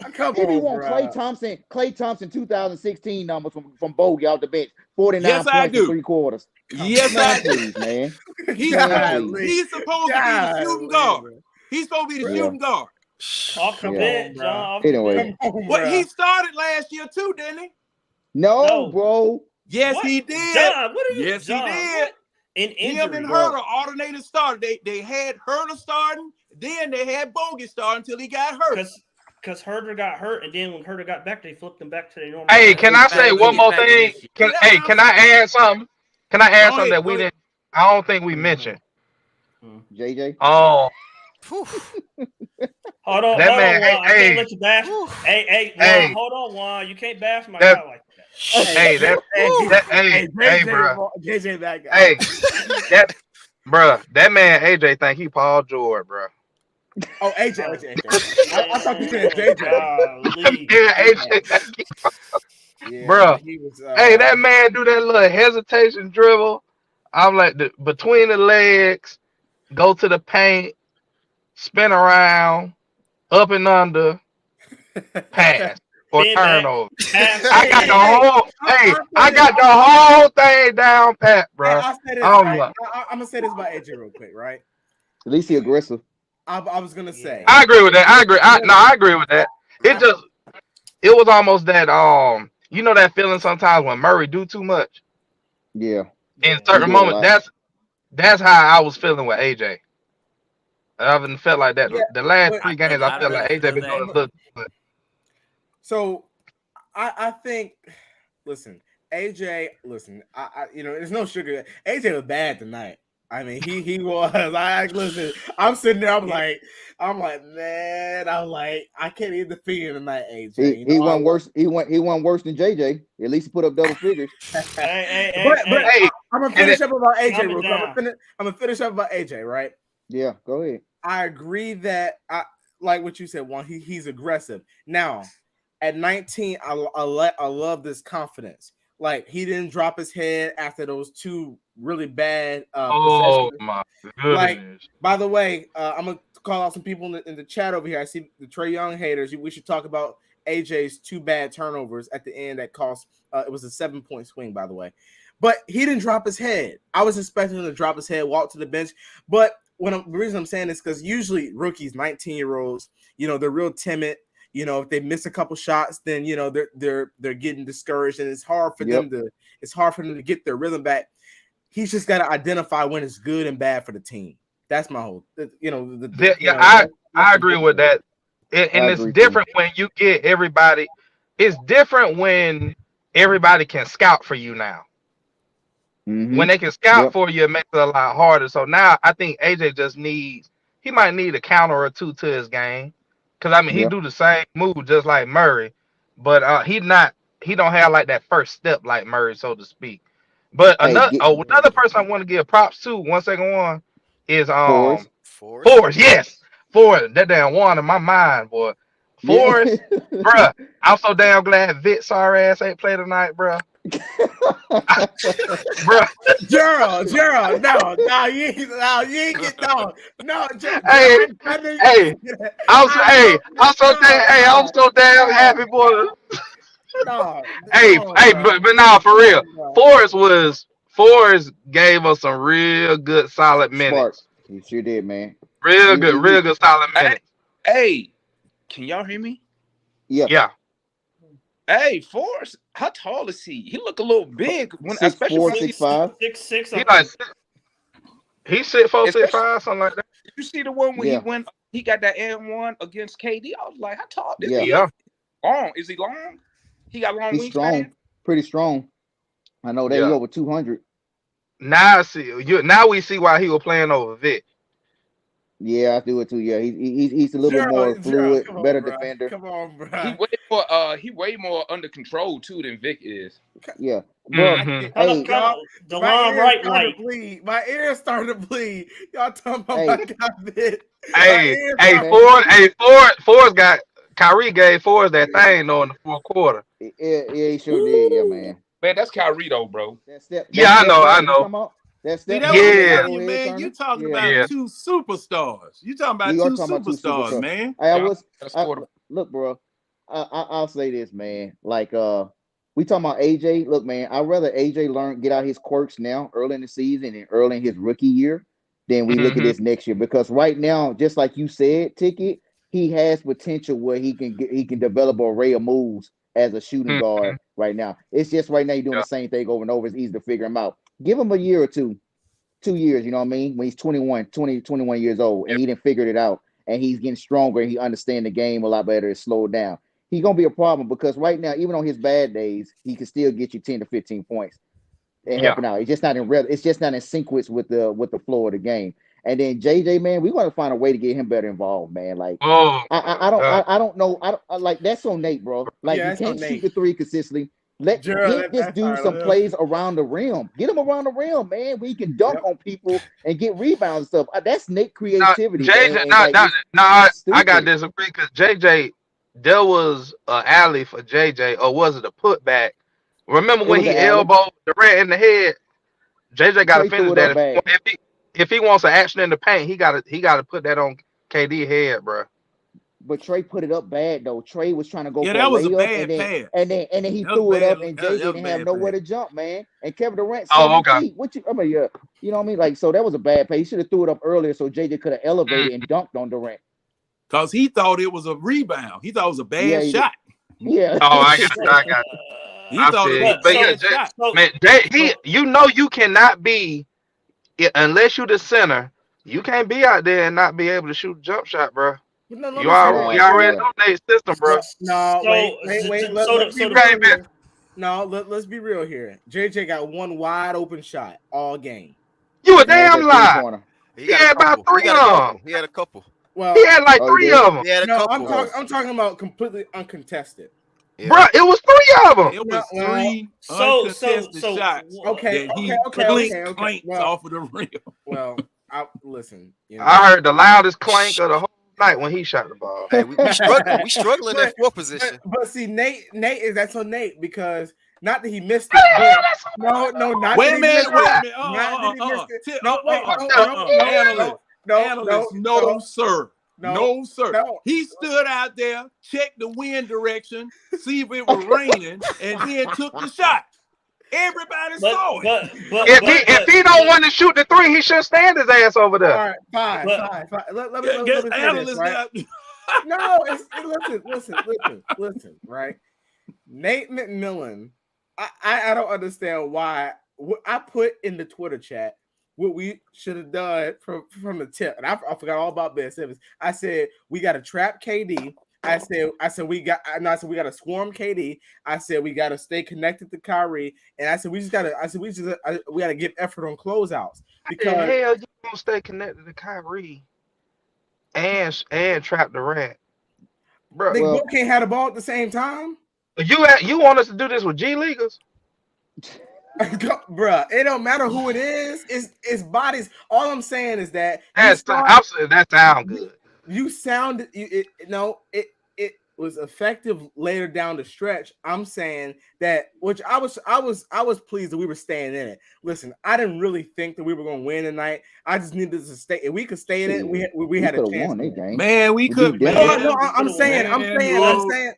no. come If he on, want bro. Klay Thompson 2016 numbers from Bogey out the bench, 49 Yes, I points in do. 3 quarters. Yes, Man, I do. please, man. He's Golly. supposed to be the shooting guard. He's supposed to be the Yeah. shooting guard. Off the Yeah. bench, John. Off the Anyway. bench. Come on, What bro. he started last year too, didn't he? No, No. bro. Yes, What? he did. John, what are you? Yes, he John, did. what? In Him injury, and bro. Herter alternated started. They had Herter starting, then they had Bogey starting until he got hurt. because Herter got hurt, and then when Herter got back, they flipped him back to their normal. Hey, can I say Hey, one we more get back to thing? this. Can I add something? Can I add Go something ahead, that we go ahead. didn't? I don't think we mentioned. JJ. Oh, Hold on, That hold man, on, Juan. I hey, can't let you bash. Hey, Juan, Hey. hold on, Juan. You can't bash my That- guy like that. hey, hey, bro. JJ, that guy. Hey, that, bro, that man AJ think he Paul George, bro. Oh, AJ. I thought you said JJ. Golly. Yeah, AJ think he Yeah, Bruh. he was. Hey, that man do that little hesitation dribble. I'm like between the legs, go to the paint, spin around, up and under, pass or Spin back. turnover. Pass. I got the whole I got the whole thing down pat, bro. I'll say this. I'm Right? like- I'm gonna say this about AJ real quick, right? At least he aggressive. I was gonna say. I agree with that. I agree with that. It was almost that you know that feeling sometimes when Murray do too much Yeah. in He certain do a moments. lot. That's how I was feeling with AJ. I haven't felt like that. Yeah, The last but- 3 games, I felt like AJ been doing a little. So, I think. Listen, AJ. Listen, I there's no sugar. AJ was bad tonight. I mean, he was. Listen. I'm sitting there. I'm like, man. I can't even defeat him tonight, AJ. He won worse. He won worse than JJ. At least he put up double figures. Hey, But Hey, I'm gonna finish up about AJ calm real it quick. I'm down. gonna finish up about AJ, right? Yeah, go ahead. I agree that I like what you said. One, he's aggressive. Now, at 19, I love this confidence. Like he didn't drop his head after those 2 really bad. oh possessions. my Like, goodness! by the way, I'm gonna call out some people in the chat over here. I see the Trae Young haters. We should talk about AJ's 2 bad turnovers at the end that cost. It was a 7-point swing, by the way. But he didn't drop his head. I was expecting him to drop his head, walk to the bench. But the reason I'm saying this because usually rookies, 19-year-olds, they're real timid. If they miss a couple shots, then they're getting discouraged, and it's hard for them to get their rhythm back. He's just got to identify when it's good and bad for the team. That's my whole, I agree with that. And it's agree, different when you get everybody. It's different when everybody can scout for you now. Mhm. When they can scout Yep. for you, it makes it a lot harder. So now I think AJ just he might need a counter or two to his game. Because I mean he Yep. do the same move just like Murray, but he don't have like that first step like Murray, so to speak. But Hey, another person I want to give props to, 1 is Forrest. Forrest. Yes, Forrest. That damn one in my mind, boy. Forrest, bruh. I'm so damn glad Vic sorry ass ain't play tonight, bruh. Bruh. Gerald, no, you ain't get no. Hey, I'm so damn happy, boy. But no, for real. Forrest gave us some real good solid minutes. He sure did, man. Real good solid minutes. Hey, can y'all hear me? Yeah. Hey, Forrest, how tall is he? He look a little big. 6'4", 6'5". 6'6". He's 6'4", 6'5", something like that. Did you see the one when he got that M1 against KD? I was like, how tall? This yeah. Long. Is he long? He got long He's strong, wingspan? pretty strong. I know that. He's over 200. Now we see why he was playing over Vic. Yeah, I do it too. Yeah, he's a little more fluid, better defender. Come on, bro. He way more under control too than Vic is. Yeah, bro. The line right light. My ears starting to bleed. Y'all talking about my guy Vic. Forrest got Kyrie gave Forrest that thing though in the fourth quarter. Yeah, he sure did. Yeah, man. Man, that's Kyrie though, bro. I know. Man, you talking about two superstars. You talking about two superstars, man. Look, bro. I'll say this, man. Like, we talking about AJ. Look, man, I'd rather AJ get out his quirks now, early in the season and early in his rookie year, than we look at this next year. Because right now, just like you said, Ticket, he has potential where he can develop an array of moves as a shooting guard right now. It's just right now you're doing the same thing over and over. It's easy to figure him out. Give him a year or 2 years, you know what I mean? When he's 21 years old and he didn't figure it out and he's getting stronger and he understands the game a lot better and slow down. He's going to be a problem because right now, even on his bad days, he can still get you 10 to 15 points and helping out. It's just not in sequence with the flow of the game. And then JJ, man, we want to find a way to get him better involved, man. Like, I don't know. Like, that's on Nate, bro. Like, you can't shoot the three consistently. Get this dude some plays around the rim. Get him around the rim, man. Where he can dunk on people and get rebounds and stuff. That's Nate creativity. I got to disagree because JJ, there was an alley for JJ, or was it a putback? Remember when he elbowed Durant in the head? JJ got to finish that. If he wants an action in the paint, he got to put that on KD head, bro. But Trey put it up bad though. Trey was trying to go for that was layup, a bad pass. and then he threw it up, and JJ didn't have nowhere to jump, man. And Kevin Durant, 7 feet. You know what I mean? Like, so that was a bad pass. He should have threw it up earlier so JJ could have elevated and dunked on Durant. Because he thought it was a rebound. He thought it was a bad shot. Yeah. Oh, I got it. He thought it was a bad shot. Man, you cannot be, unless you're the center, you can't be out there and not be able to shoot a jump shot, bro. You already know Nate's system, bro. Let's be real here. JJ got one wide open shot all game. You a damn lie. He had about 3 of them. He had a couple. Well, he had like 3 of them. He had a couple. I'm talking about completely uncontested. Yeah. Bro, it was 3 of them. It was 3 uncontested shots. Okay. Clanked off of the rim. Well, listen. I heard the loudest clank of the whole night when he shot the ball. Hey, we struggling at 4th position. But see, Nate that's on Nate because not that he missed it. Not wait a minute. No, sir. No, sir. No. He stood out there, checked the wind direction, see if it was raining, and then took the shot. Everybody saw it. If he don't want to shoot the 3, he should stand his ass over there. All right, fine. Let me say this, right? No, listen, right? Nate McMillan, I don't understand why. I put in the Twitter chat what we should have done from the tip, and I forgot all about Ben Simmons. I said we got to trap KD I said we got to swarm KD. I said we got to stay connected to Kyrie, and I said we got to give effort on closeouts because How the hell you gonna stay connected to Kyrie and trap Durant, bro? they both can't have the ball at the same time. You want us to do this with G Leaguers? Bruh, it don't matter who it is. It's bodies. All I'm saying is that that sound good. You sounded it was effective later down the stretch. I'm saying that, which I was pleased that we were staying in it. Listen, I didn't really think that we were going to win tonight. I just needed to stay. If we could stay in it, we had a chance. Won that game. Man, we could. I'm saying.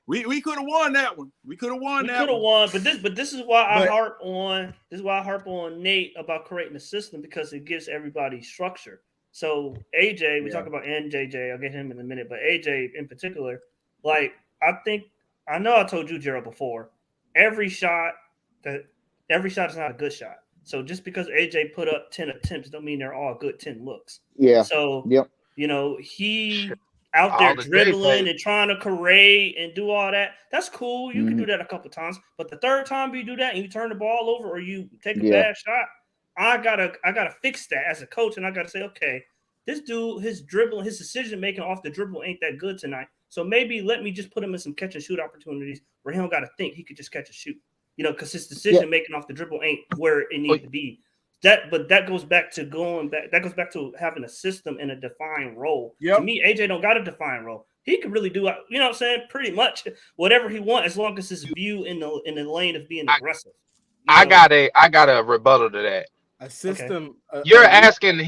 We could have won that one. We could have won we that. Could have won, but this is why I harp on. This is why I harp on Nate about creating a system, because it gives everybody structure. So AJ, we talk about NJJ. I'll get him in a minute, but AJ in particular, like I know I told you, Gerald, before. Every shot is not a good shot. So just because AJ put up 10 attempts, don't mean they're all good 10 looks. Yeah. So he out All there the dribbling and trying to create and do all that. That's cool. You can do that a couple times, but the third time you do that and you turn the ball over or you take a bad shot, I gotta fix that as a coach, and I gotta say, okay, this dude, his dribbling, his decision making off the dribble ain't that good tonight. So maybe let me just put him in some catch and shoot opportunities where he don't got to think, he could just catch and shoot. Because his decision making off the dribble ain't where it needs to be. But that goes back to having a system and a defined role. To me, AJ don't got a defined role. He can really do, what I'm saying, pretty much whatever he wants, as long as his view in the lane of being aggressive. I got a rebuttal to that. A system. Okay. You're asking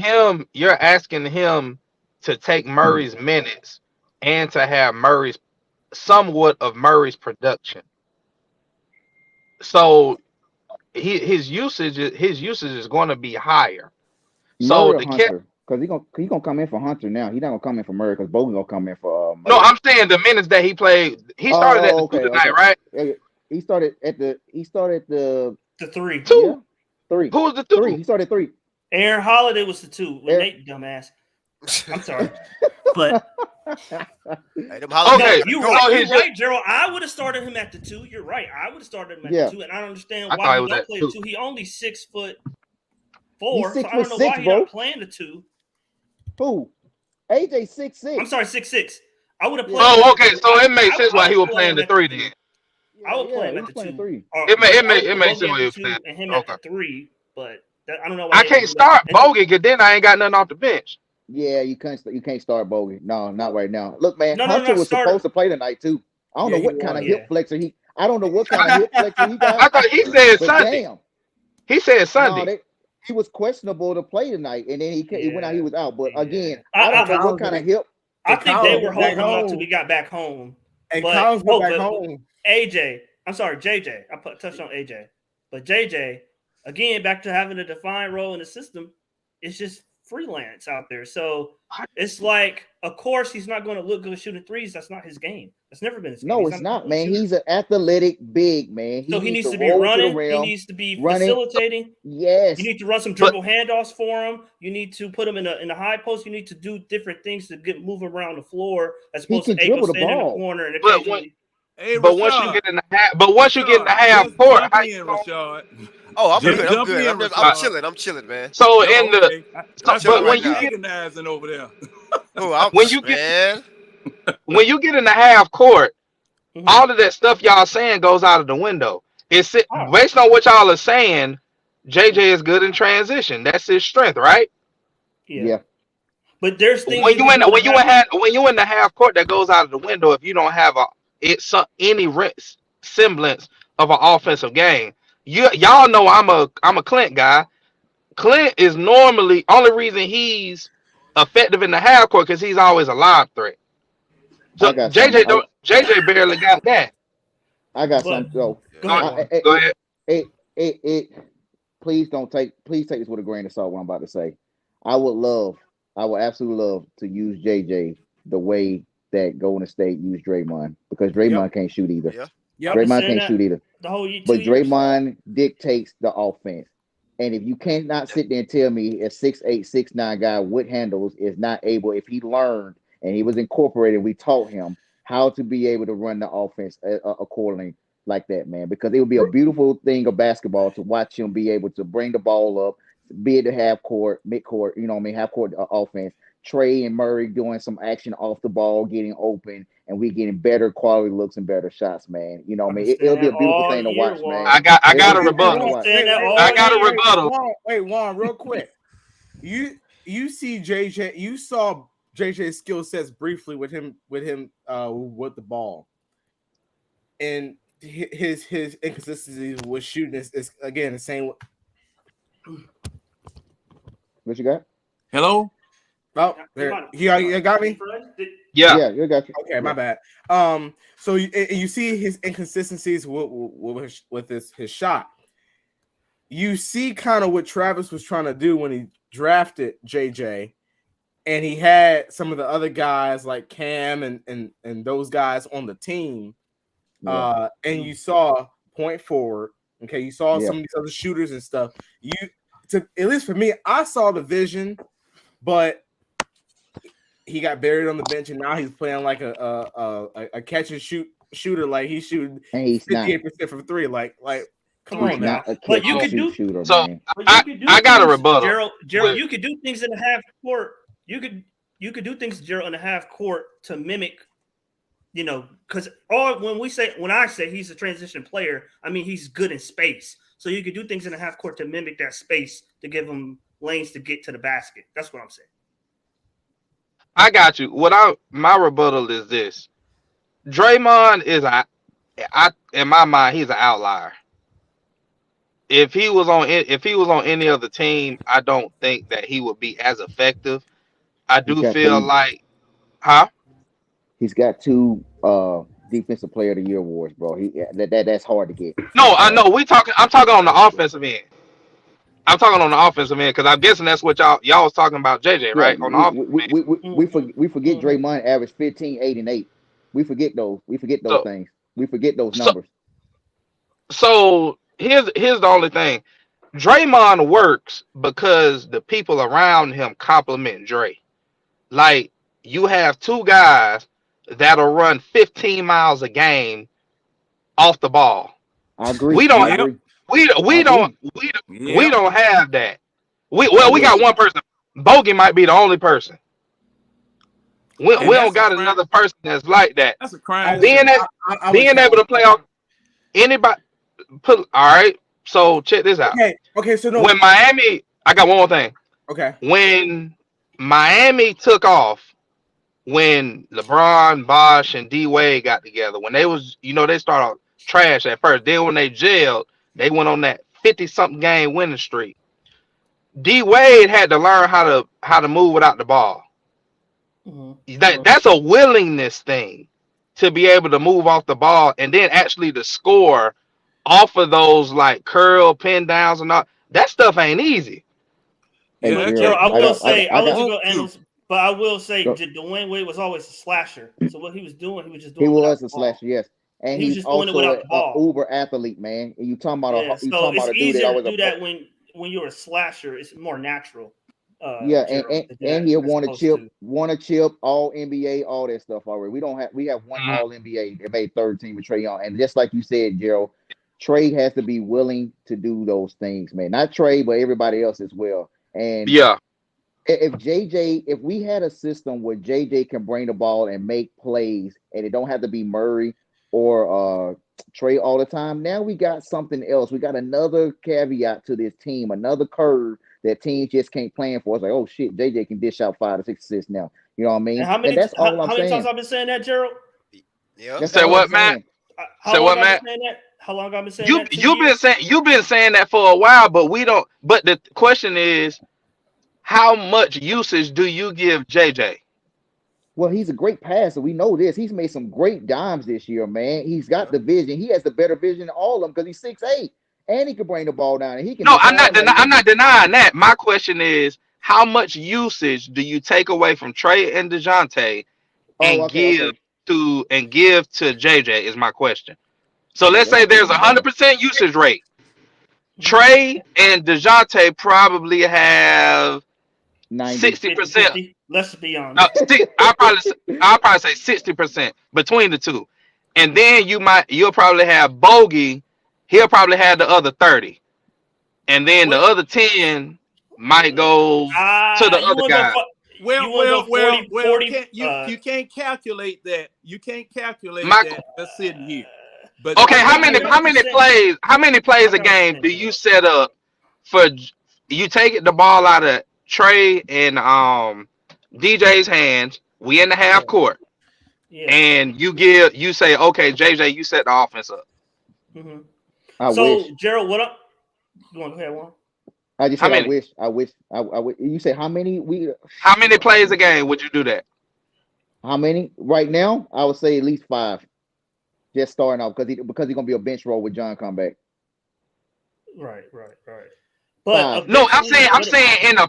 him to take Murray's minutes and to have somewhat of Murray's production. So his usage is going to be higher. So because he gonna come in for Hunter now. He's not gonna come in for Murray because Bogan gonna come in for. Murray. No, I'm saying the minutes that he played. He started at the 2 tonight, right? Yeah, he started at the 3. 2. Yeah. 3. Who was the 2? 3. He started 3. Aaron Holiday was the 2. Nate, dumbass. I'm sorry, but okay, you're right, Gerald. I would have started him at the 2. You're right. I would have started him at the 2, and I don't understand why he don't play the 2. He only 6'4", so I don't know why he's not playing the 2. Who? AJ 6'6". I'm sorry, 6'6". I would have played. Oh, okay. So it makes sense why he was playing the 3 then. I would play him at the 2. It makes sense why he was playing. And him at the 3, but I don't know why. I can't start Bogan because then I ain't got nothing off the bench. Yeah, you can't start Bogan. No, not right now. Look, man, Hunter was supposed to play tonight too. I don't know what kind of hip flexor he. I don't know what kind of hip flexor he got. I thought he said Sunday. Damn. He said Sunday. No, he was questionable to play tonight, and then he went out. He was out. But again, I don't know what kind of hip. I think they were holding him up till we got back home. And Kyle's back home. AJ, I'm sorry, JJ. I touched on AJ, but JJ again back to having a defined role in the system. It's just freelance out there. So it's like, of course, he's not going to look good shooting threes. That's not his game. That's never been his game. No, it's not, man. He's an athletic big man. So he needs to be running. He needs to be facilitating. Yes. You need to run some dribble handoffs for him. You need to put him in a high post. You need to do different things to move around the floor as opposed to staying in the corner and occasionally. But once you get in the half court, how you Rashad? Oh, I'm good. I'm good. I'm chilling. I'm chilling, man. So in the, but when you get agonizing over there, when you get in the half court, all of that stuff y'all saying goes out of the window. It's based on what y'all are saying. JJ is good in transition. That's his strength, right? Yeah. But there's things when you in the half court that goes out of the window if you don't have any semblance of an offensive game. Y'all know I'm a Clint guy. Clint is normally only reason he's effective in the half court because he's always a lob threat. So JJ barely got that. I got something. So go ahead. Please take this with a grain of salt. What I'm about to say. I would absolutely love to use JJ the way that Golden State used Draymond because Draymond can't shoot either. Yep. Draymond can't shoot either. But Draymond dictates the offense. And if you cannot sit there and tell me a 6'8", 6'9" guy with handles is not able, if he learned and he was incorporated, we taught him how to be able to run the offense accordingly like that, man. Because it would be a beautiful thing of basketball to watch him be able to bring the ball up, be able to have court, mid-court, half court offense. Trey and Murray doing some action off the ball, getting open, and we getting better quality looks and better shots, man. It'll be a beautiful thing to watch, man. I got a rebuttal. I got a rebuttal. Wait, Juan, real quick. You see JJ, you saw JJ's skill sets briefly with him with the ball, and his inconsistencies with shooting is again the same. What you got? Hello. Oh, there. You got me. Yeah, you got you. Okay, my bad. So you see his inconsistencies with his shot. You see kind of what Travis was trying to do when he drafted JJ, and he had some of the other guys like Cam and those guys on the team. And you saw point forward. Okay, you saw some of these other shooters and stuff. At least for me, I saw the vision, but he got buried on the bench, and now he's playing like a catch and shoot shooter. Like he's shooting 58% from three. Like come on now. But you could do shooter. So man. I got a rebuttal. Gerald, you could do things in the half court. You could do things, Gerald, in the half court to mimic. Because when I say he's a transition player, I mean he's good in space. So you could do things in the half court to mimic that space to give him lanes to get to the basket. That's what I'm saying. I got you. My rebuttal is this: Draymond is in my mind, he's an outlier. If he was on any other team, I don't think that he would be as effective. I do feel like, He's got 2 defensive player of the year awards, bro. That's hard to get. No, I know. I'm talking on the offensive end. I'm talking on the offensive end because I'm guessing that's what y'all was talking about, JJ, right? On the offensive end. We forget Draymond averaged 15, 8, and 8. We forget those. We forget those things. We forget those numbers. So here's the only thing. Draymond works because the people around him compliment Dre. Like you have 2 guys that'll run 15 miles a game off the ball. I agree. We don't have that. We got one person. Bogey might be the only person. We don't got another person that's like that. That's a crime. Being able to play off anybody. All right. So check this out. Okay. So no. When Miami, I got one more thing. Okay. When Miami took off, when LeBron, Bosh, and D Wade got together, when they was, they started off trash at first. Then when they jailed, they went on that 50-something game winning streak. D Wade had to learn how to move without the ball. Mm-hmm. That's a willingness thing to be able to move off the ball and then actually to score off of those like curl pin downs and all that stuff ain't easy. Hey, I will say Dwayne Wade was always a slasher. So what he was doing, he was just doing. He was a slasher, yes. And he's also an uber athlete, man. And you talking about it's easier to do that when you're a slasher. It's more natural. And he'll want to chip, all NBA, all that stuff already. We have one all NBA that made third team with Trae Young. And just like you said, Gerald, Trae has to be willing to do those things, man. Not Trae, but everybody else as well. And if we had a system where JJ can bring the ball and make plays, and it don't have to be Murray or Trae all the time, now we got something else. We got another caveat to this team, another curve that teams just can't plan for. It's like, oh shit, JJ can dish out 5 to 6 assists now. You know what I mean? How many times I've been saying that, Gerald? Yeah. Say what, Matt? Say what, Matt? How long I've been saying that? You've been saying that for a while, but we don't. But the question is, how much usage do you give JJ? Well, he's a great passer. We know this. He's made some great dimes this year, man. He's got the vision. He has the better vision than all of them because he's 6'8", and he can bring the ball down. And he can. No, I'm not denying that. My question is, how much usage do you take away from Trae and DeJounte and give to JJ? Is my question. So let's say there's 100% usage rate. Trae and DeJounte probably have 60%. 50. Let's be honest. I'll probably say 60% between the two, and then you'll probably have Bogey. He'll probably have the other 30, and then the other 10 might go to the other guy. You can't calculate that. You can't calculate that. That's sitting here. But okay, how many plays a game do you set up for? You take the ball out of Trey and DJ's hands. We in the half court, and you say, okay, JJ, you set the offense up. Mm-hmm. So Gerald, what up? You want to go ahead, Juan? I just said I wish. You say how many How many plays a game would you do that? How many right now? I would say at least 5. Just starting off because he's gonna be a bench role with John come back. Right. But no, I'm saying in a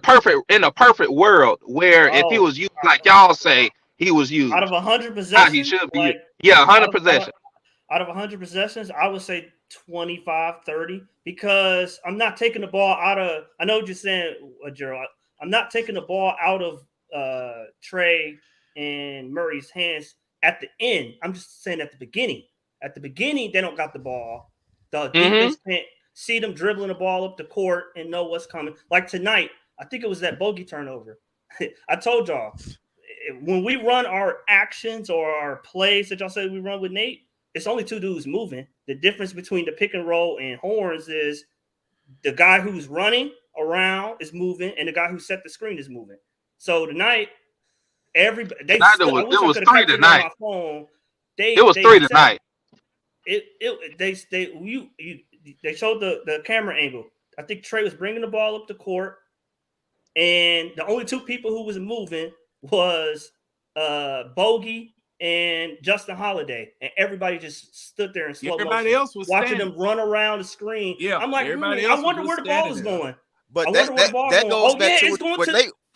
perfect world where if he was used like y'all say he was used out of 100 possessions, he should be. 100 possessions. Out of 100 possessions, I would say 25, 30 because I'm not taking the ball out of. I know what you're saying, Gerald. I'm not taking the ball out of Trey and Murray's hands at the end. I'm just saying at the beginning. At the beginning, they don't got the ball. The defense can't see them dribbling the ball up the court and know what's coming. Like tonight, I think it was that bogey turnover. I told y'all, when we run our actions or our plays that y'all said we run with Nate, it's only 2 dudes moving. The difference between the pick and roll and horns is the guy who's running around is moving and the guy who set the screen is moving. So tonight, it was 3 tonight. It was 3 tonight. They showed the camera angle. I think Trey was bringing the ball up the court, and the only 2 people who was moving was Bogey and Justin Holiday, and everybody just stood there in slow motion. Everybody else was watching them run around the screen. Yeah, I'm like, I wonder where the ball is going. But that goes back to what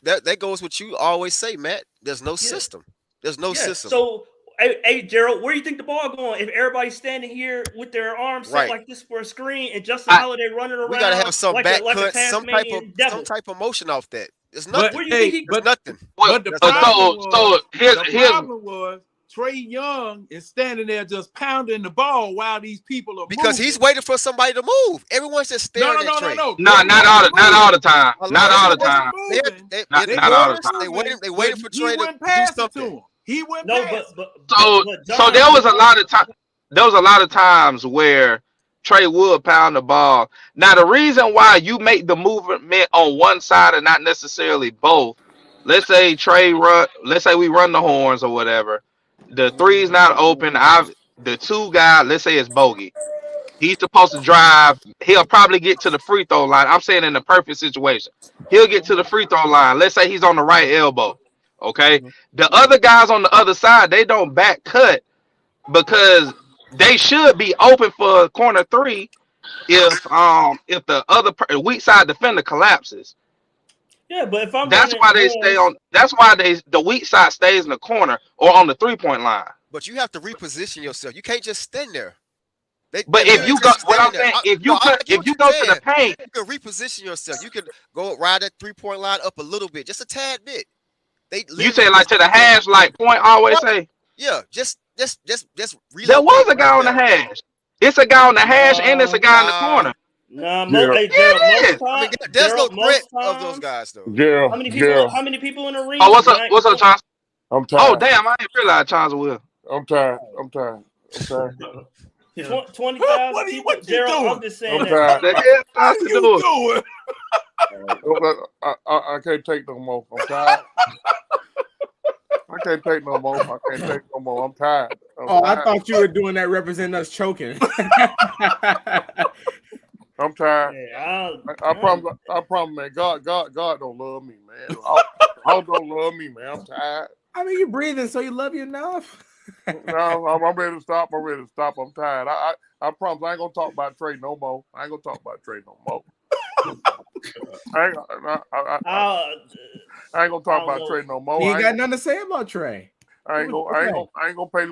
that goes what you always say, Matt. There's no system. There's no system. So. Hey, Gerald, where do you think the ball going? If everybody's standing here with their arms set like this for a screen and Justin Holiday running around, we gotta have some back cut, some type of motion off that. There's nothing. There's nothing. But the problem was Trey Young is standing there just pounding the ball while these people are because moving. he's waiting for somebody to move. Everyone's just staring at Trey. No, not all the time. Not all the time. Not all the time. They waited for Trey to do something. He went so there was a lot of time. There was a lot of times where Trey would pound the ball. Now the reason why you make the movement on one side and not necessarily both. Let's say Let's say we run the horns or whatever. The 3's not open. The 2 guy. Let's say it's Bogey. He's supposed to drive. He'll probably get to the free throw line. I'm saying in the perfect situation, he'll get to the free throw line. Let's say he's on the right elbow. Okay, the other guys on the other side, they don't back cut because they should be open for corner 3 if the other weak side defender collapses. Yeah, but if that's why the weak side stays in the corner or on the 3-point line. But you have to reposition yourself. You can't just stand there. If you go to the paint, you can reposition yourself. You could go ride that 3-point line up a little bit, just a tad bit. You say like to the hash, like point always say? Yeah, just there was a guy on the hash. It's a guy on the hash and it's a guy in the corner. There's no threat of those guys though. Gerald, how many people in the ring? Oh, what's up, Chance? I'm tired. Oh damn, I didn't realize Chance will. I'm tired. 20,000 people. Gerald, I'm just saying I can't take no more. I'm tired. I can't take no more. I'm tired. I thought you were doing that representing us choking. I'm tired. Yeah, I promise, man. God don't love me, man. I don't love me, man. I'm tired. I mean, you're breathing, so you love you enough. No, I'm ready to stop. I'm tired. I promise I ain't gonna talk about Trey no more. I ain't gonna talk about Trey no more. You ain't got nothing to say about Trey. I ain't gonna pay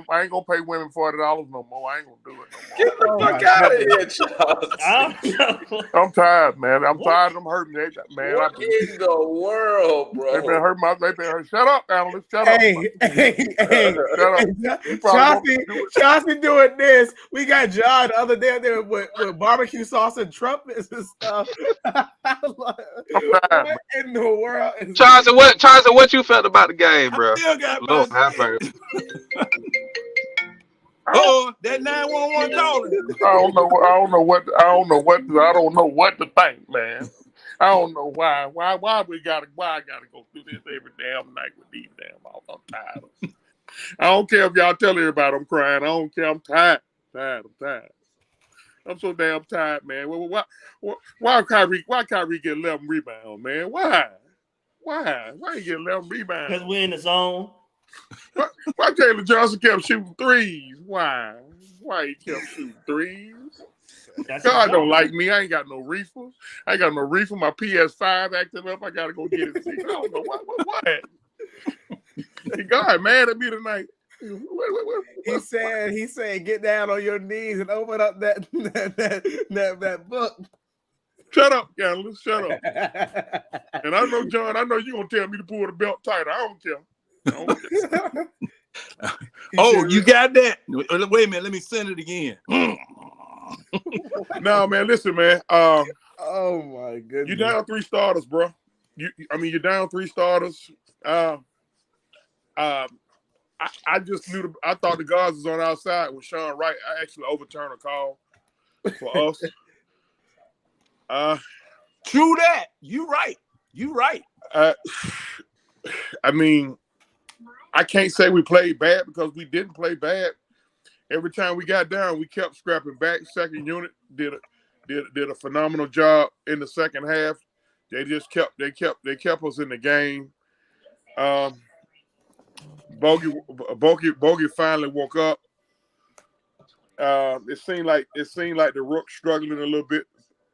women $40 no more. I ain't gonna do it no more. Get the fuck out of here, Charles. I'm tired, man. I'm tired of them hurting me, man. What in the world, bro? They've been hurting. Shut up, analyst. Shut up. Chauncey doing this. We got John the other day there with barbecue sauce and trumpets and stuff. What in the world? Chauncey, what you felt about the game, bro? Lord, oh, that 911 calling. I don't know what to think, man. I don't know why I gotta go through this every damn night with these damn balls. I'm tired. I don't care if y'all tell everybody I'm crying. I don't care. I'm tired. I'm so damn tired, man. Why Kyrie get 11 rebounds, man? Why he get 11 rebounds? Because we're in the zone. Why Jalen Johnson kept shooting threes? Why he kept shooting threes? God don't like me. I ain't got no reefer. My PS5 acting up. I gotta go get it. I don't know what. God mad at me tonight. He said, get down on your knees and open up that book. Shut up, Gallus. Shut up. And I know, John, you're gonna tell me to pull the belt tighter. I don't care. Oh, you got that? Wait a minute, let me send it again. No, man, listen, man. Oh my goodness. You're down 3 starters, bro. You're down 3 starters. I just knew I thought the guards was on our side with Sean Wright. I actually overturned a call for us. True that. You right. I mean, I can't say we played bad because we didn't play bad. Every time we got down, we kept scrapping back. Second unit did a phenomenal job in the second half. They just kept us in the game. Bogey finally woke up. It seemed like the Rook struggling a little bit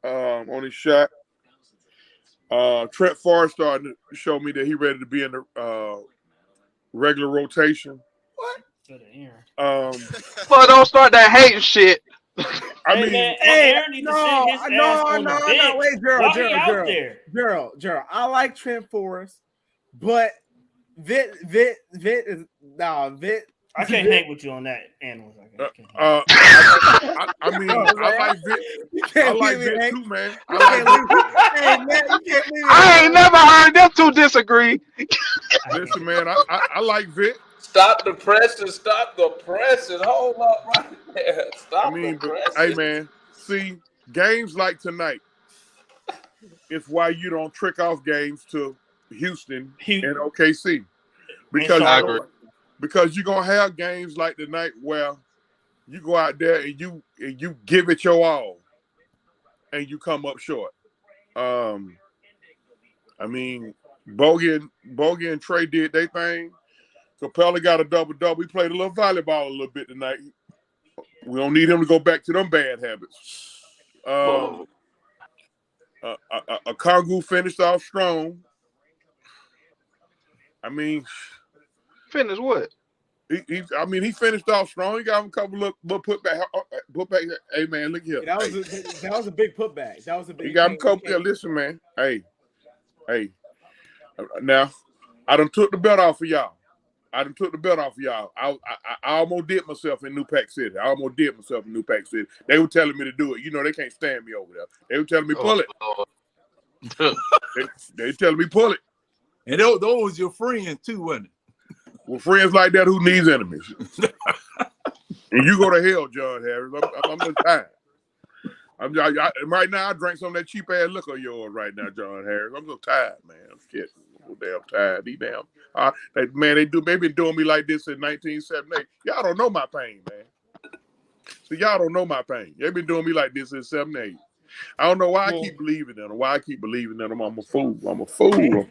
on his shot. Trent Forrest started to show me that he's ready to be in the regular rotation. What? Well, don't start that hating shit. Wait, Gerald. I like Trent Forrest, but Vit is Vit. I can't hang with you on that, animals. I like Vit. I like Vit too, man. I ain't never heard them two disagree. Listen, man, I like Vit. Stop the pressing. Hold up right there. The pressing. Hey, man, see, games like tonight, it's why you don't trick off games to Houston and OKC. Because you're going to have games like tonight where you go out there and you give it your all and you come up short. I mean, Bogey and Trey did their thing. Capella got a double-double. We played a little volleyball a little bit tonight. We don't need him to go back to them bad habits. Kongu finished off strong. I mean, finish what? He finished off strong. He got him a couple of little putback. Hey, man, look here. That was a big putback. He got him a couple. Yeah, listen, man. Hey. Now, I done took the belt off of y'all. I almost did myself in New Pack City. They were telling me to do it. You know, they can't stand me over there. They were telling me pull it. They telling me pull it. And those was your friends too, wasn't it? Well, friends like that who needs enemies. And you go to hell, John Harris. I'm just tired. Right now, I drank some of that cheap ass liquor of yours right now, John Harris. I'm so tired, man. I'm scared. I'm so damn tired. They've been doing me like this since 1978. Y'all don't know my pain, man. So y'all don't know my pain. They've been doing me like this since 78. I don't know why I keep believing in them. I'm a fool.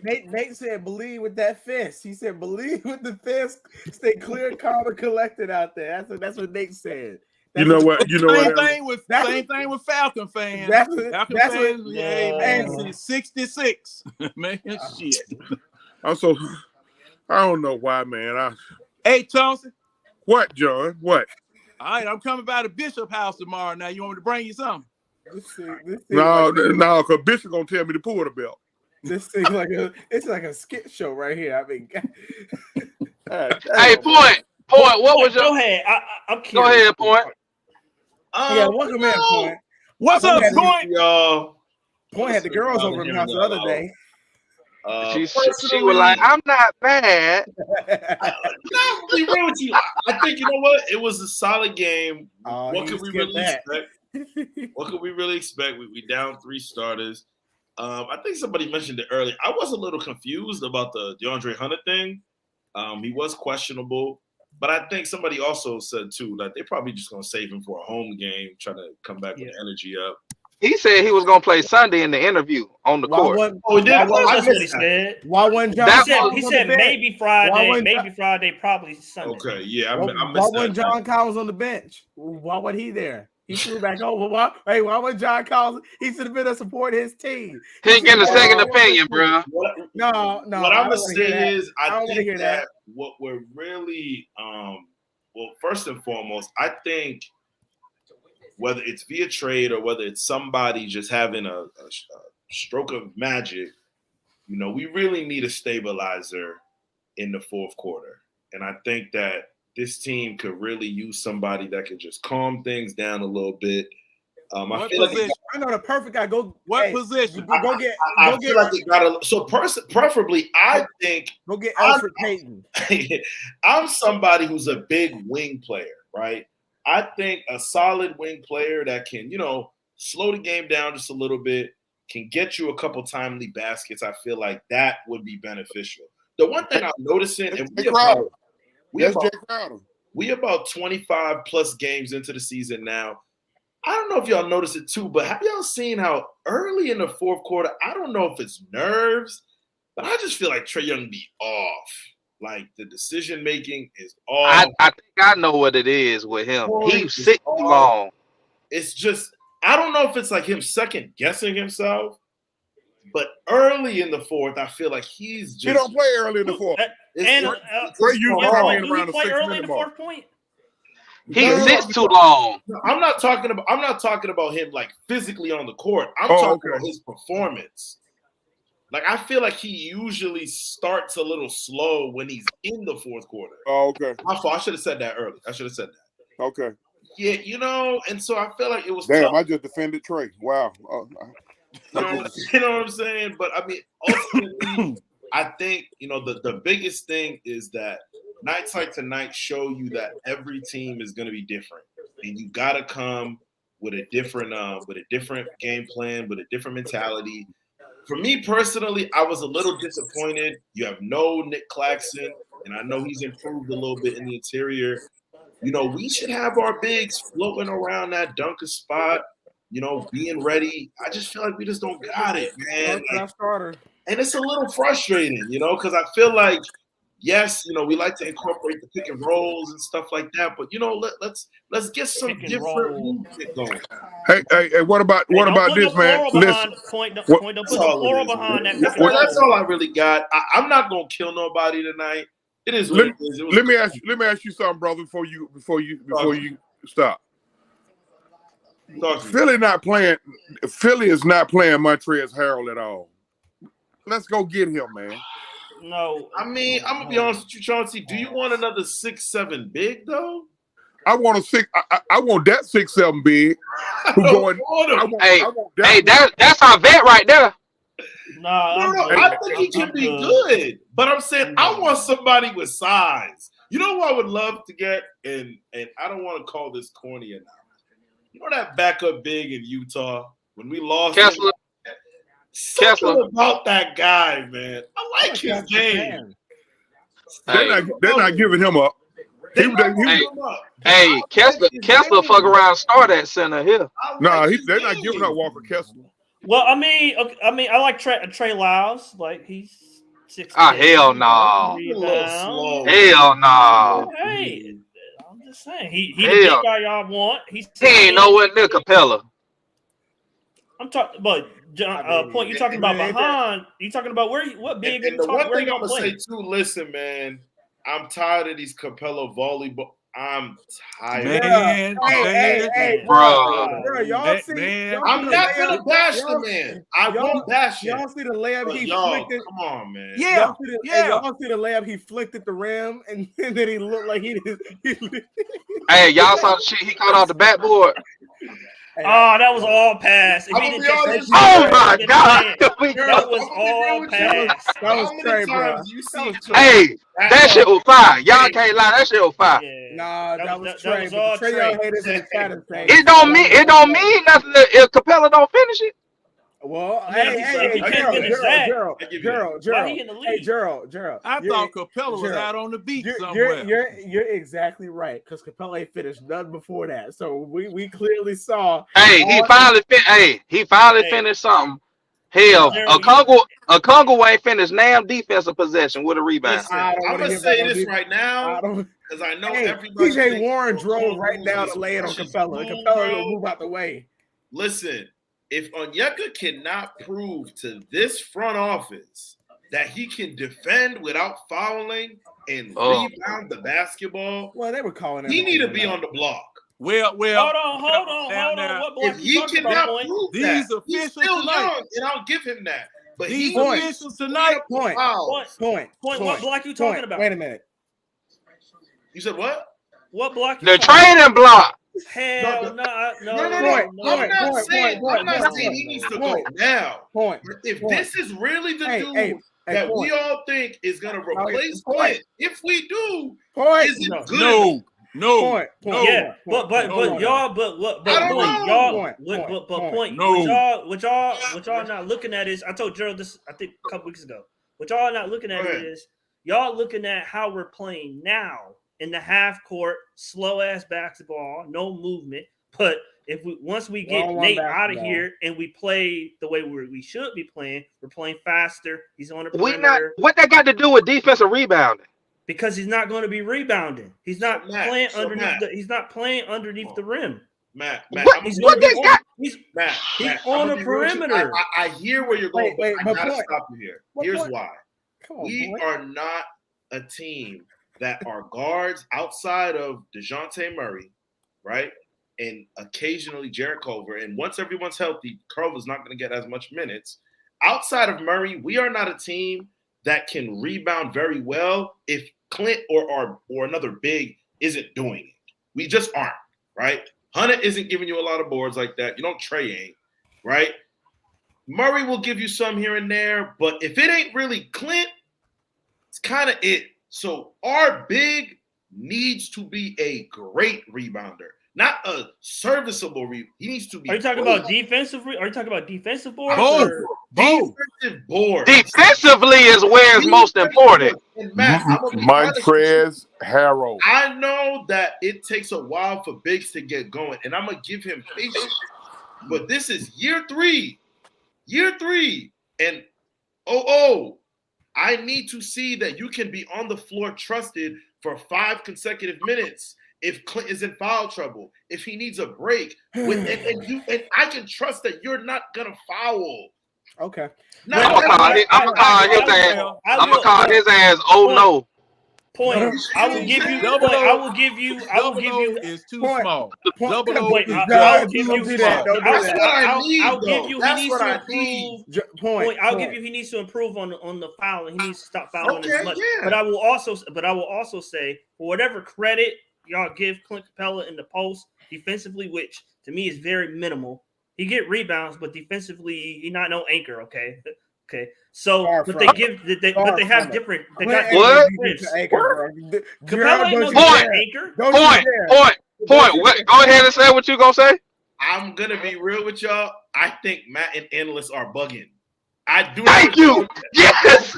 Nate said, believe with that fist. He said, believe with the fist. Stay clear, calm, and collected out there. That's what Nate said. Same thing with Falcon fans. Falcon fans, man, since 66. Man, shit. I don't know why, man. Hey, Chauncey. What, John? What? All right, I'm coming by the Bishop house tomorrow. Now, you want me to bring you something? No, because Bishop gonna tell me to pull the belt. This thing's it's like a skit show right here. I mean, Hey, Point. What was your? Go ahead. I'm curious. Go ahead, Point. yeah, welcome in, Point. What's up, Point? Y'all. Point had the girls over in the house the other day. She was like, "I'm not bad." No, be real with you. I think you know what? It was a solid game. What could we really expect? What could we really expect? We down 3 starters. I think somebody mentioned it earlier. I was a little confused about the DeAndre Hunter thing. He was questionable, but I think somebody also said too that they're probably just gonna save him for a home game, try to come back with energy up. He said he was gonna play Sunday in the interview on the court. That's what he said. Why wasn't John? He said maybe Friday, probably Sunday. Okay, yeah, I why missed wasn't that. John Collins on the bench? Why wasn't he there? He flew back over. Why wasn't John Collins? He should have been to support his team. He ain't getting a second opinion, bro. No. What I'm gonna say is, I think that what we're really, well, first and foremost, I think whether it's via trade or whether it's somebody just having a stroke of magic, we really need a stabilizer in the fourth quarter. And I think that this team could really use somebody that could just calm things down a little bit. I feel like I know the perfect guy. Position? Go get. I feel like they got preferably, I think go get Alfred Payton. I'm somebody who's a big wing player, right? I think a solid wing player that can, slow the game down just a little bit, can get you a couple timely baskets. I feel like that would be beneficial. The one thing I'm noticing, and we about 25 plus games into the season now. I don't know if y'all noticed it too, but have y'all seen how early in the fourth quarter, I don't know if it's nerves, but I just feel like Trae Young be off. Like the decision making is off. I think I know what it is with him. He sits too long. It's just, I don't know if it's like him second guessing himself, but early in the fourth, I feel like he's just. He don't play early in the fourth. Play early in the fourth point. He sits too long. I'm not talking about him like physically on the court. I'm talking about his performance. Like, I feel like he usually starts a little slow when he's in the fourth quarter. Oh, okay. My fault. I should have said that early. Okay. Yeah, and so I feel like it was damn, tough. I just defended Trae. Wow. You know what I'm saying? But, I mean, ultimately, I think, the biggest thing is that nights like tonight show you that every team is going to be different. And you got to come with a different game plan, with a different mentality. For me personally, I was a little disappointed. You have no Nick Claxton, and I know he's improved a little bit in the interior. We should have our bigs floating around that dunker spot, being ready. I just feel like we just don't got it, man. And it's a little frustrating, because I feel like, yes, we like to incorporate the pick and rolls and stuff like that, but let's get some different movement going. Hey, what about this, man? Listen, that's all I really got. I'm not gonna kill nobody tonight. It is what it is. Let me ask you something, brother, before you stop. Philly is not playing Montrezl Harrell at all. Let's go get him, man. No, I mean, I'm gonna be honest with you, Chauncey. Do you want another 6'7" big though? I want that 6'7" big. That's our vet right there. No, I think he can be good, but I'm saying I want somebody with size. You know who I would love to get, and I don't want to call this corny enough. You know that backup big in Utah when we lost Kessler. Something about that guy, man. I like his game. They're not giving him up. Kessler fuck around start at center here. They're not giving up Walker Kessler. Well, I mean, I like Trey Lyles. Like he's 6'6". Hell no. Hell no. Hey, I'm just saying he the big guy y'all want. He ain't nowhere near Capella. I'm talking, but Point. You talking about behind? You talking about what big? And the one thing I'm gonna say too. Listen, man. I'm tired of these Capella volleyball. I'm tired. Man, bro, y'all see? man. I'm not gonna bash the man. I won't bash him. Y'all see the layup he y'all, flicked it? come on, man. Yeah, y'all see the layup he flicked at the rim, and then he looked like he Hey, y'all saw the shit he caught off the backboard. Oh, that was all pass. Oh my God! That was all pass. That was crazy, bro. Hey, that shit was fire. Y'all can't lie. That shit was fire. Nah, that was Trey. Trey Young haters in the chat. It don't mean nothing if Capella don't finish it. Well, hey, Gerald. Hey, Gerald. I thought Capella was out on the beach somewhere. You're exactly right, because Capella ain't finished none before that. So we clearly saw. Hey, he finally finished something. Hell, a Congo ain't finished damn defensive possession with a rebound. I'm gonna say this right now because I know everybody. TJ Warren drove right down to lay it on Capella. Capella will move out the way. Listen. If Onyeka cannot prove to this front office that he can defend without fouling and rebound the basketball, well, they were calling it. He need to be on the block. Well, hold on. What block if he cannot prove these that, he's still young, and I'll give him that. But these officials tonight. Point. What block you talking about? Wait a minute. You said what? What block? The training block. Hell no. I'm not saying he needs to go now. If this is really the dude that we all think is going to replace Clint, if we do, is it good? No. Yeah, but y'all, what y'all not looking at is, I told Gerald this, I think a couple weeks ago. What y'all not looking at is y'all looking at how we're playing now. In the half court, slow ass basketball, no movement. But once we get Nate out of here and we play the way we should be playing, we're playing faster. He's on the perimeter. What that got to do with defensive rebounding? Because he's not going to be rebounding. He's not playing underneath. He's not playing underneath the rim. Matt, he's on the perimeter. I hear where you're going. Wait, I gotta stop you here. Here's why. We are not a team that are guards outside of DeJounte Murray, right? And occasionally Jarrett Culver. And once everyone's healthy, Culver's not going to get as much minutes. Outside of Murray, we are not a team that can rebound very well if Clint or another big isn't doing it. We just aren't, right? Hunter isn't giving you a lot of boards like that. You know, Trey ain't, right? Murray will give you some here and there, but if it ain't really Clint, it's kind of it. So our big needs to be a great rebounder, not a serviceable rebounder. He needs to be. Are you talking about defensive? Are you talking about defensive boards? Defensive boards. Defensively is where it's most important. Montrezl Harrell. I know that it takes a while for bigs to get going, and I'm gonna give him patience. But this is year three, and I need to see that you can be on the floor trusted for 5 consecutive minutes. If Clint is in foul trouble, if he needs a break, and I can trust that you're not gonna foul. Okay. I'm gonna call his ass. Oh no. Point. I will give you. I will give you. Is too small. I'll give you. He needs to improve on the fouling. He needs to stop fouling as much. Yeah. But I will also say, for whatever credit y'all give Clint Capella in the post defensively, which to me is very minimal. He get rebounds, but defensively he not no anchor. Okay. So, but they have different. They got what? Capella ain't no anchor. Point. Go ahead and say what you gonna say. I'm gonna be real with y'all. I think Matt and analysts are bugging. I do. Thank you. Yes.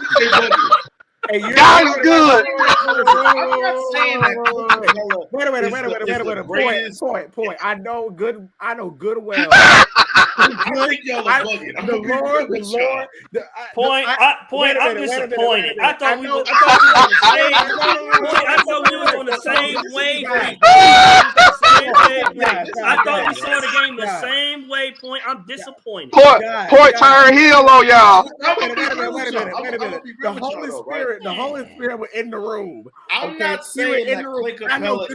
Hey, that was good. I'm not saying that. Wait. Point. I know good well. I'm disappointed. I thought we were on the same wavelength. I thought we saw the game the same way. Point. I'm disappointed. Point turn heel on y'all. Wait a minute. The Holy Spirit was in the room. I'm not saying that Clint Capella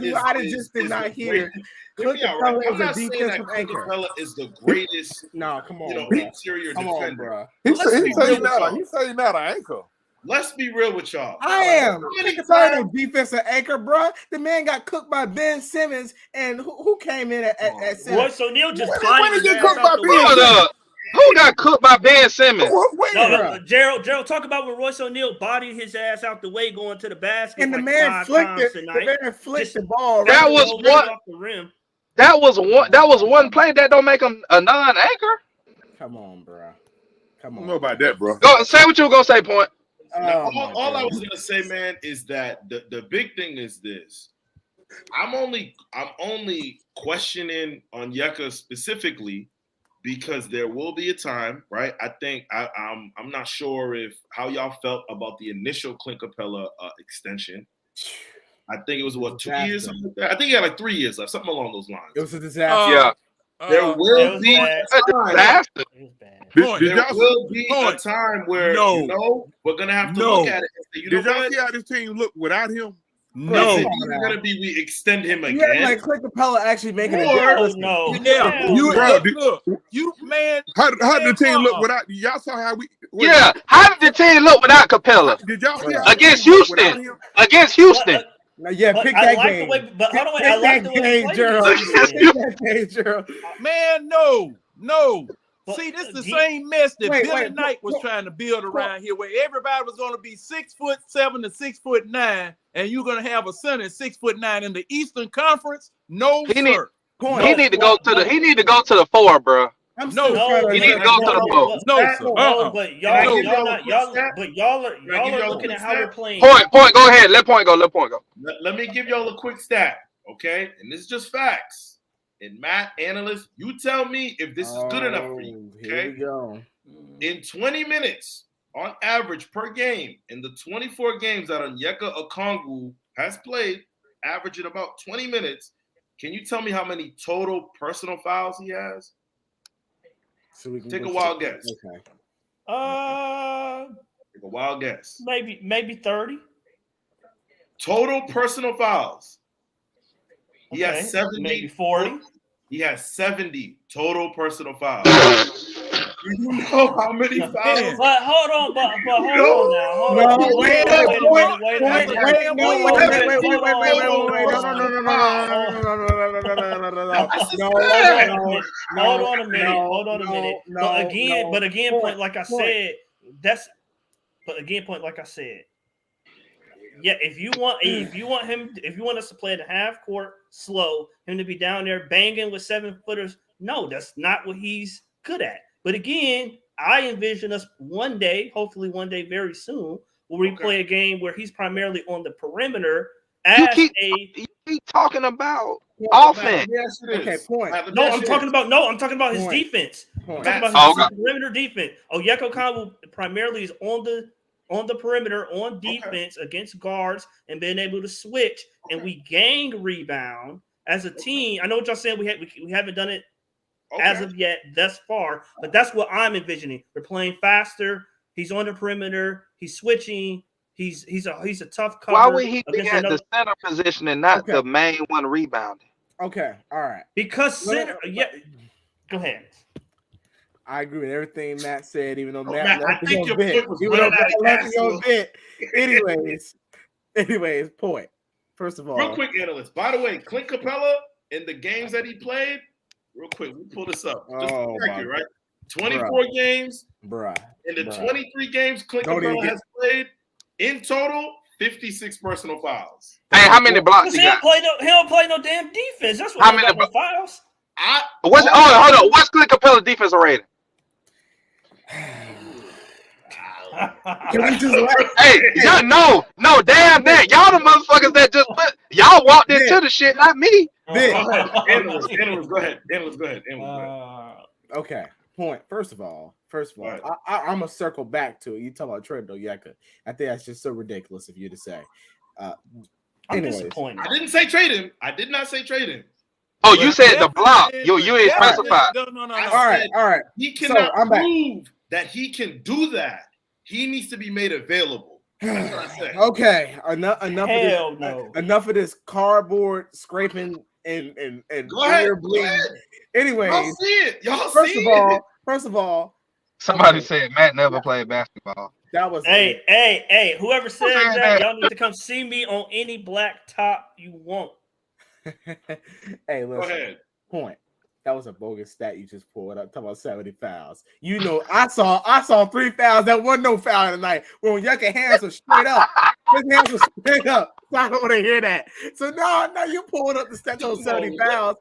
Clint Capella is a defensive Clint anchor. Capella is the greatest. No, come on, interior come defender. on, bro. He said he's not an anchor. Let's be real with y'all. I am. Clint Capella no defensive anchor, bro. The man got cooked by Ben Simmons, and who came in at center? Royce O'Neal just when did he get cooked by Ben? Who got cooked by Ben Simmons? Gerald, talk about when Royce O'Neal bodied his ass out the way going to the basket. And the man flicked it. The man flicked the ball. That was one. Off the rim. That was one play that don't make him a non-anchor. Come on, bro. I don't know about that, bro. Go say what you were gonna say, Point. All I was gonna say, man, is that the big thing is this. I'm only questioning Onyeka specifically because there will be a time, right? I think I'm not sure if how y'all felt about the initial Clint Capella extension. I think it was 2 years. Something like that. I think he had like 3 years left, something along those lines. It was a disaster. Yeah. There will be a time. There will be a time where we're gonna have to look at it and say, did y'all see how this team look without him? No, it's gonna be we extend him again. Yeah, like Clint Capella actually making a difference. No, you man. How did the team look without? Y'all saw how we? Yeah, how did the team look without Capella? Did y'all see against Houston? Against Houston. Yeah, pick that game. I like the way Gerald. Man, no. See, this is the same mess that Billy Knight was trying to build around here, where everybody was going to be 6'7" to 6'9", and you're going to have a center 6'9" in the Eastern Conference. No, he need to go to the 4, bro. He need to go to the 4. No, sir. But y'all are looking at how we're playing. Point. Go ahead. Let Point go. Let me give y'all a quick stat, okay? And this is just facts. And Matt, analyst, you tell me if this is good enough for you. Okay. Here we go. In 20 minutes, on average per game, in the 24 games that Onyeka Okongwu has played, averaging about 20 minutes, can you tell me how many total personal fouls he has? So we can take a wild guess. Okay. Take a wild guess. Maybe 30. Total personal fouls. He has 70. Maybe 40. He has 70 total personal fouls. Do you know how many fouls? But hold on, but hold on now. Hold on. Wait. Hold on a minute. But again, point like I said, yeah, if you want us to play the half court slow, him to be down there banging with 7-footers, no, that's not what he's good at. But again, I envision us hopefully one day very soon, where we play a game where he's primarily on the perimeter you keep talking about offense. Yes, it is. Okay, point. I'm talking about his defense. I'm talking about his perimeter defense. Onyeka Okongwu primarily is on the perimeter on defense against guards and being able to switch, and we gang rebound as a team. I know what y'all saying. We haven't done it as of yet thus far, but that's what I'm envisioning. We're playing faster. He's on the perimeter. He's switching. He's a tough cover. Why would he be at the center position and not the main one rebounding? Okay, all right. Because center. Yeah, go ahead. I agree with everything Matt said, even though Matt I think your point was bit. Anyways, point. First of all, real quick, analyst. By the way, Clint Capella in the games that he played, real quick, we pull this up. Just for the record, right? 24 games. In the 23 games Clint Capella has played, in total, 56 personal fouls. Hey, how many blocks he got? He don't play no damn defense. That's what how many fouls. Hold on. What's Clint Capella's defensive rating? Hey, no, damn that. Y'all the motherfuckers that just y'all walked into the shit, not me. Analyst, go ahead. Okay, point. First of all, I'm gonna circle back to it. You talk about Trey Onyeka. I think that's just so ridiculous of you to say. I'm disappointed. I didn't say trade him. I did not say trade him. But you said the block. You ain't Devin, specified. no. All right. He cannot I'm back. prove that he can do that. He needs to be made available. That's what I said. Okay, enough Hell of this. no. Enough of this cardboard scraping and Go ahead. ear Go bleeding. ahead. Anyways, Y'all see it. Y'all first see of all, it. first of all, Somebody said Matt never played basketball. that was Hey, whoever said saying that, that? y'all need to come see me on any black top you want. Hey, Go listen. ahead. Point. That was a bogus stat you just pulled up. Talking about 70 fouls. You know, I saw 3 fouls. That wasn't no foul tonight. When Yucca hands were straight up. His hands were straight up. So I don't want to hear that. So no, you pulling up the stat on 70 fouls.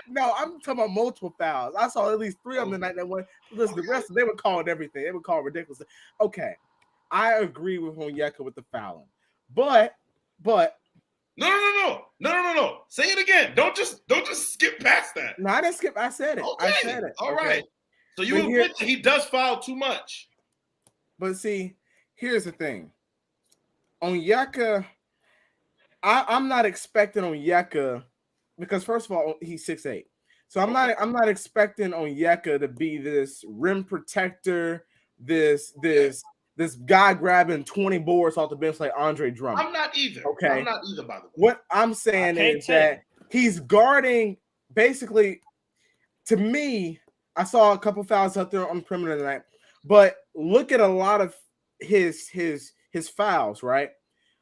No, I'm talking about multiple fouls. I saw at least 3 of them tonight that went. Listen, the rest they were calling everything. They were calling ridiculous. Okay, I agree with Onyeka with the fouling, but No. Say it again. Don't just skip past that. no, I didn't skip. I said it. Okay. I said it. All okay? right. So you But here- admit that he does foul too much. But see, here's the thing. Onyeka, I'm not expecting Onyeka because first of all, he's 6'8". So I'm not expecting Onyeka to be this rim protector, this guy grabbing 20 boards off the bench like Andre Drummond. I'm not either. Okay. I'm not either, by the way. What I'm saying is that he's guarding basically. To me, I saw a couple fouls out there on the perimeter tonight, but look at a lot of his fouls, right?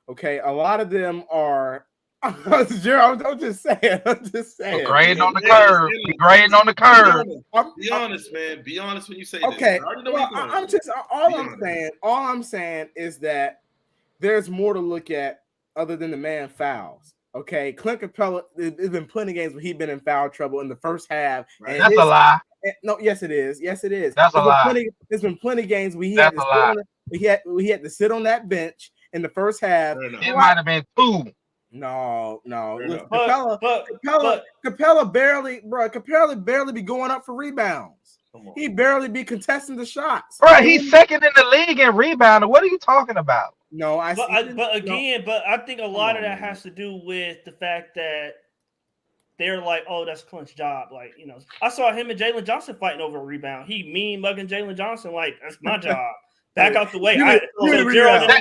Okay, a lot of them are. Gerald, I'm just saying. Grading on the curve. Grading on the curve. Be honest, man. Be honest when you say Okay. this. I already know Well, where you're I'm going. just all I'm saying is that there's more to look at other than the man fouls. Okay, Clint Capella. There's been plenty of games where he's been in foul trouble in the first half. Right. That's a lie. No, yes, it is. Yes, it is. That's a lie. There's been plenty of games where he That's had to a lie. he had to sit on that bench in the first half. Fair enough. It might have been 2. No. Fair Listen, enough. Capella barely be going up for rebounds. Come on. He barely be contesting the shots. Bro, he's second in the league in rebounding. What are you talking about? No, I think a lot of that has to do with the fact that they're like, oh, that's Clint's job. Like, you know, I saw him and Jalen Johnson fighting over a rebound. He mean mugging Jalen Johnson like that's my job. Back out the way. Gerald can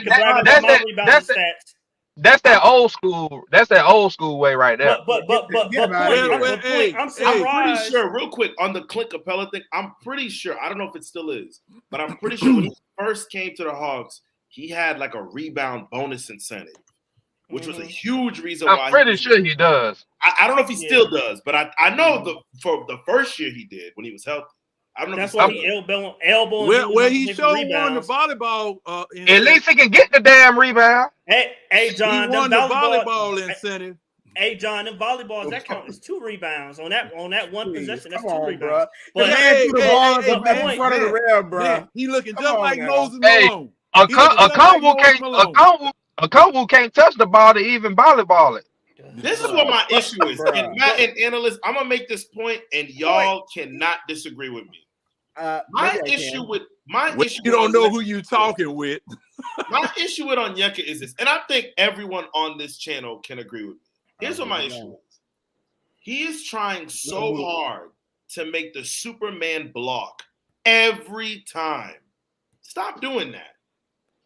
brag about my rebounding stats. That's that old school. That's that old school way right there. I'm pretty sure, real quick, on the Clint Capella thing, I'm pretty sure, I don't know if it still is, but I'm pretty sure when he first came to the Hawks, he had like a rebound bonus incentive, which was a huge reason why. I'm pretty sure he does. I don't know if he still does, but I know for the first year he did when he was healthy. I don't know. That's why he elbow. Well, he showed won the volleyball. At least he can get the damn rebound. Hey, John, he won the volleyball incentive. Hey, John, them volleyballs that count as 2 rebounds on that one possession. That's 2 rebounds. Bro. But in front of the rail, bro. He looking just like Moses Malone. Okongwu can't touch the ball to even volleyball it. This is what my issue is. And Matt and analysts, I'm gonna make this point, and y'all cannot disagree with me. My issue with you don't know who you talking with. My issue with Onyeka is this, and I think everyone on this channel can agree with me. Here's what my issue is. He is trying so hard to make the Superman block every time. Stop doing that.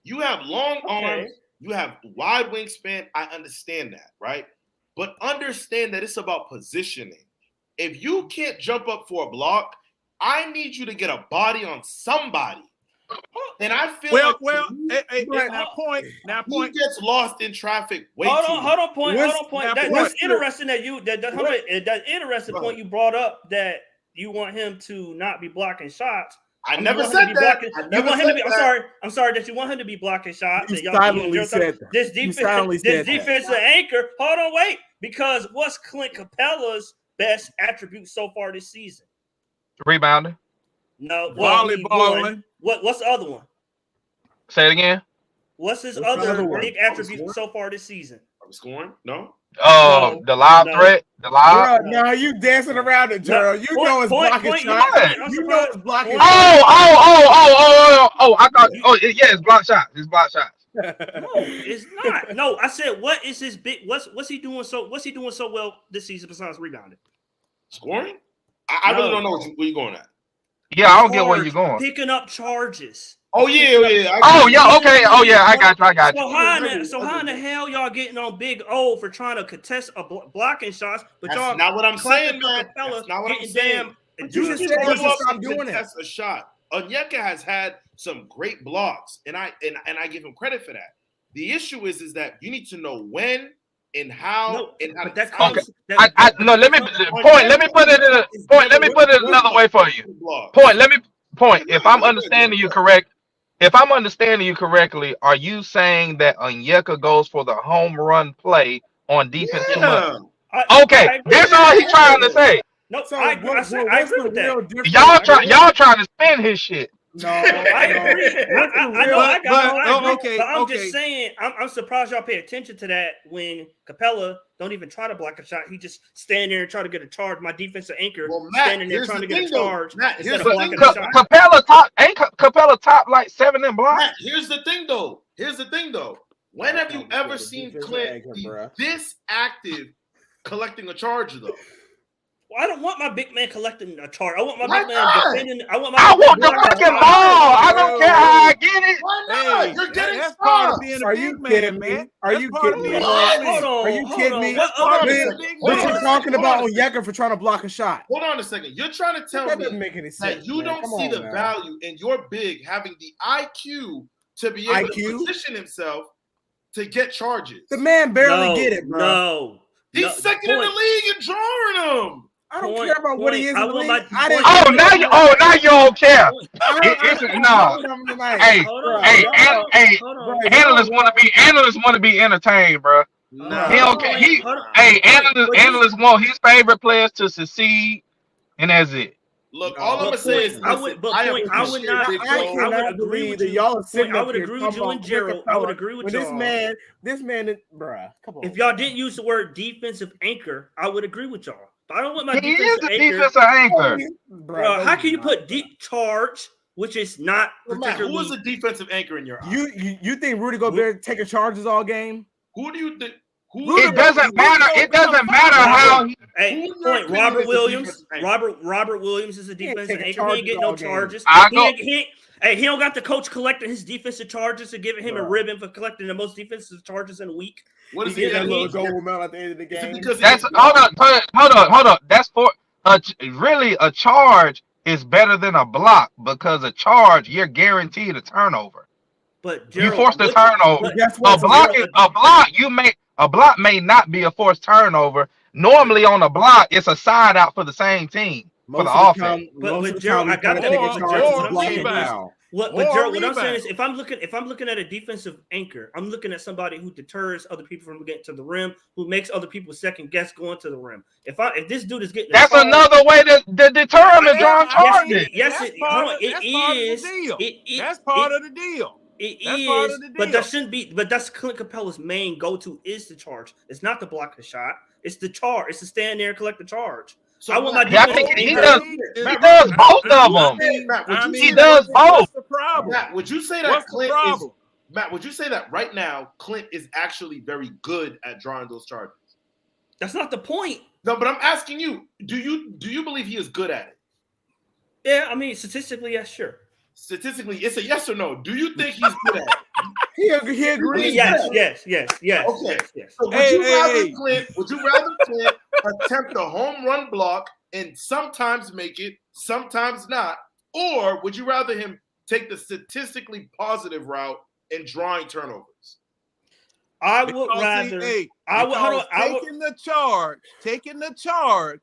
You have long arms, you have wide wingspan. I understand that, right? But understand that it's about positioning. If you can't jump up for a block, I need you to get a body on somebody. And I feel now point. He gets lost in traffic. Hold on, point. That's interesting that you that interesting point you brought up that you want him to not be blocking shots. I never said that. I'm sorry that you want him to be blocking shots. You silently said that. This defensive anchor. Hold on, wait. Because what's Clint Capella's best attribute so far this season? Rebounding. No, volleyballing. What's the other one? Say it again. What's his other big attribute so far this season? Scoring? No. The live threat. The live. Bro, now you dancing around it, Gerald. You know it's blocking shots. You know it's blocking. Oh! I thought. Oh, yeah, it's block shots. It's block shots. No, it's not. No, I said, what is his big? What's he doing so well this season besides rebounding? Scoring? I really don't know where you're going at. Yeah, I don't get where you're going. Picking up charges. Oh yeah. Okay. I got you. So how in the hell y'all getting on Big O for trying to contest a blocking shots? But That's y'all not what I'm saying, man. That's not what I'm saying. You just stop doing it. That's a shot. Onyeka has had some great blocks, and I give him credit for that. The issue is that you need to know when and how and how. Okay. Let me put it another way for you. If I'm understanding you correctly, are you saying that Onyeka goes for the home run play on defense too much? Okay, that's all he's trying to say. No, I agree with that. Y'all trying to spin his shit. No, I agree. I know. But I'm just saying, I'm surprised y'all pay attention to that when Capella don't even try to block a shot. He just stand there and try to get a charge. My defensive anchor standing there trying to get a charge instead of blocking a shot. Capella top like 7 in blocks. Matt, here's the thing though. When have you ever seen Clint be this active collecting a charge though? Well, I don't want my big man collecting a charge. I want my Why big man not? defending. I want the fucking ball. I don't care how I get it. Why not? Hey, You're getting that's part of stops. being a Are big you man, kidding me? man. Are you kidding me? Are you kidding me? Hold on a second. But you're talking about Onyeka for trying to block a shot. Hold on a second. You're trying to tell That me doesn't make any sense, that you man. don't Come see on, the man. value in your big having the IQ to be able to position himself to get charges. The man barely get it, bro. No. He's second in the league and drawing them. I don't care about what he is in the league. Now you don't care. Analysts want to be entertained, bro. Analysts want his favorite players to succeed, and that's it. Look, all I'm gonna say is, I would agree with you and Gerald. I would agree with y'all. This man, bruh, come on. If y'all didn't use the word defensive anchor, I would agree with y'all. But I don't want my He is defensive the anchor. Bro, how can you put deep charge, which is not particularly? Who is a defensive anchor in your eye? You think Rudy Gobert taking charges all game? Who do you think? It doesn't matter. It doesn't matter how. Hey, point. Robert Williams. Robert Williams is a defensive anchor. He ain't getting no charges. He don't got the coach collecting his defensive charges and giving him a ribbon for collecting the most defensive charges in a week. What is he that little gold medal at the end of the game? That's hold on. That's for really a charge is better than a block because a charge you're guaranteed a turnover. But you force the turnover. A block may not be a forced turnover. Normally on a block, it's a side out for the same team for the offense. But Gerald, I got to think what I'm saying is, if I'm looking at a defensive anchor, I'm looking at somebody who deters other people from getting to the rim, who makes other people second guess going to the rim. If this dude is getting, that's another way to deter him and draw charges. Yes, it is. That's part of the deal. It is, but that shouldn't be. But that's Clint Capella's main go-to is the charge. It's not to block the shot. It's the charge. It's to stand there and collect the charge. So I want my defense. He does both of them. He does both. What's the problem? Matt, would you say that Clint is? Matt, would you say that right now Clint is actually very good at drawing those charges? That's not the point. No, but I'm asking you. Do you believe he is good at it? Yeah, I mean statistically, yes, sure. Statistically, it's a yes or no. Do you think he's good at it? He agrees. Yes. Okay. Yes. So would you rather Clint attempt a home run block and sometimes make it, sometimes not, or would you rather him take the statistically positive route in drawing turnovers? I would rather. Taking the charge.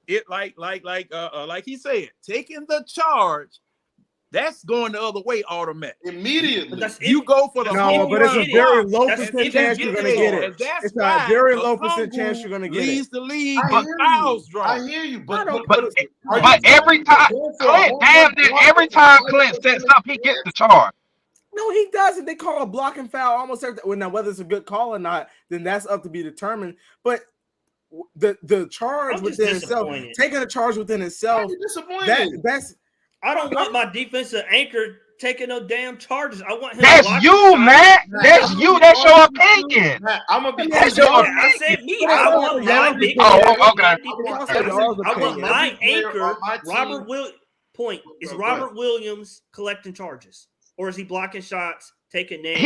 It like he said, taking the charge. That's going the other way automatically. Immediately. You go for the but it's a very low percent chance you're going to get it. It's a very low percent chance you're going to get it. Leads the league, but fouls draw. I hear you, but every time Clint sets up, he gets the charge. No, he doesn't. They call a blocking foul almost every. Well, now whether it's a good call or not, then that's up to be determined. But the charge within itself, taking a charge within itself, that's. I don't want my defensive anchor taking no damn charges. I want him. That's blocking you, shots. Matt. That's you. That's your opinion. Matt, I'm gonna be. That's your I said me. I want my big. I want my anchor. Robert Point is Robert Williams collecting charges, or is he blocking shots, taking names?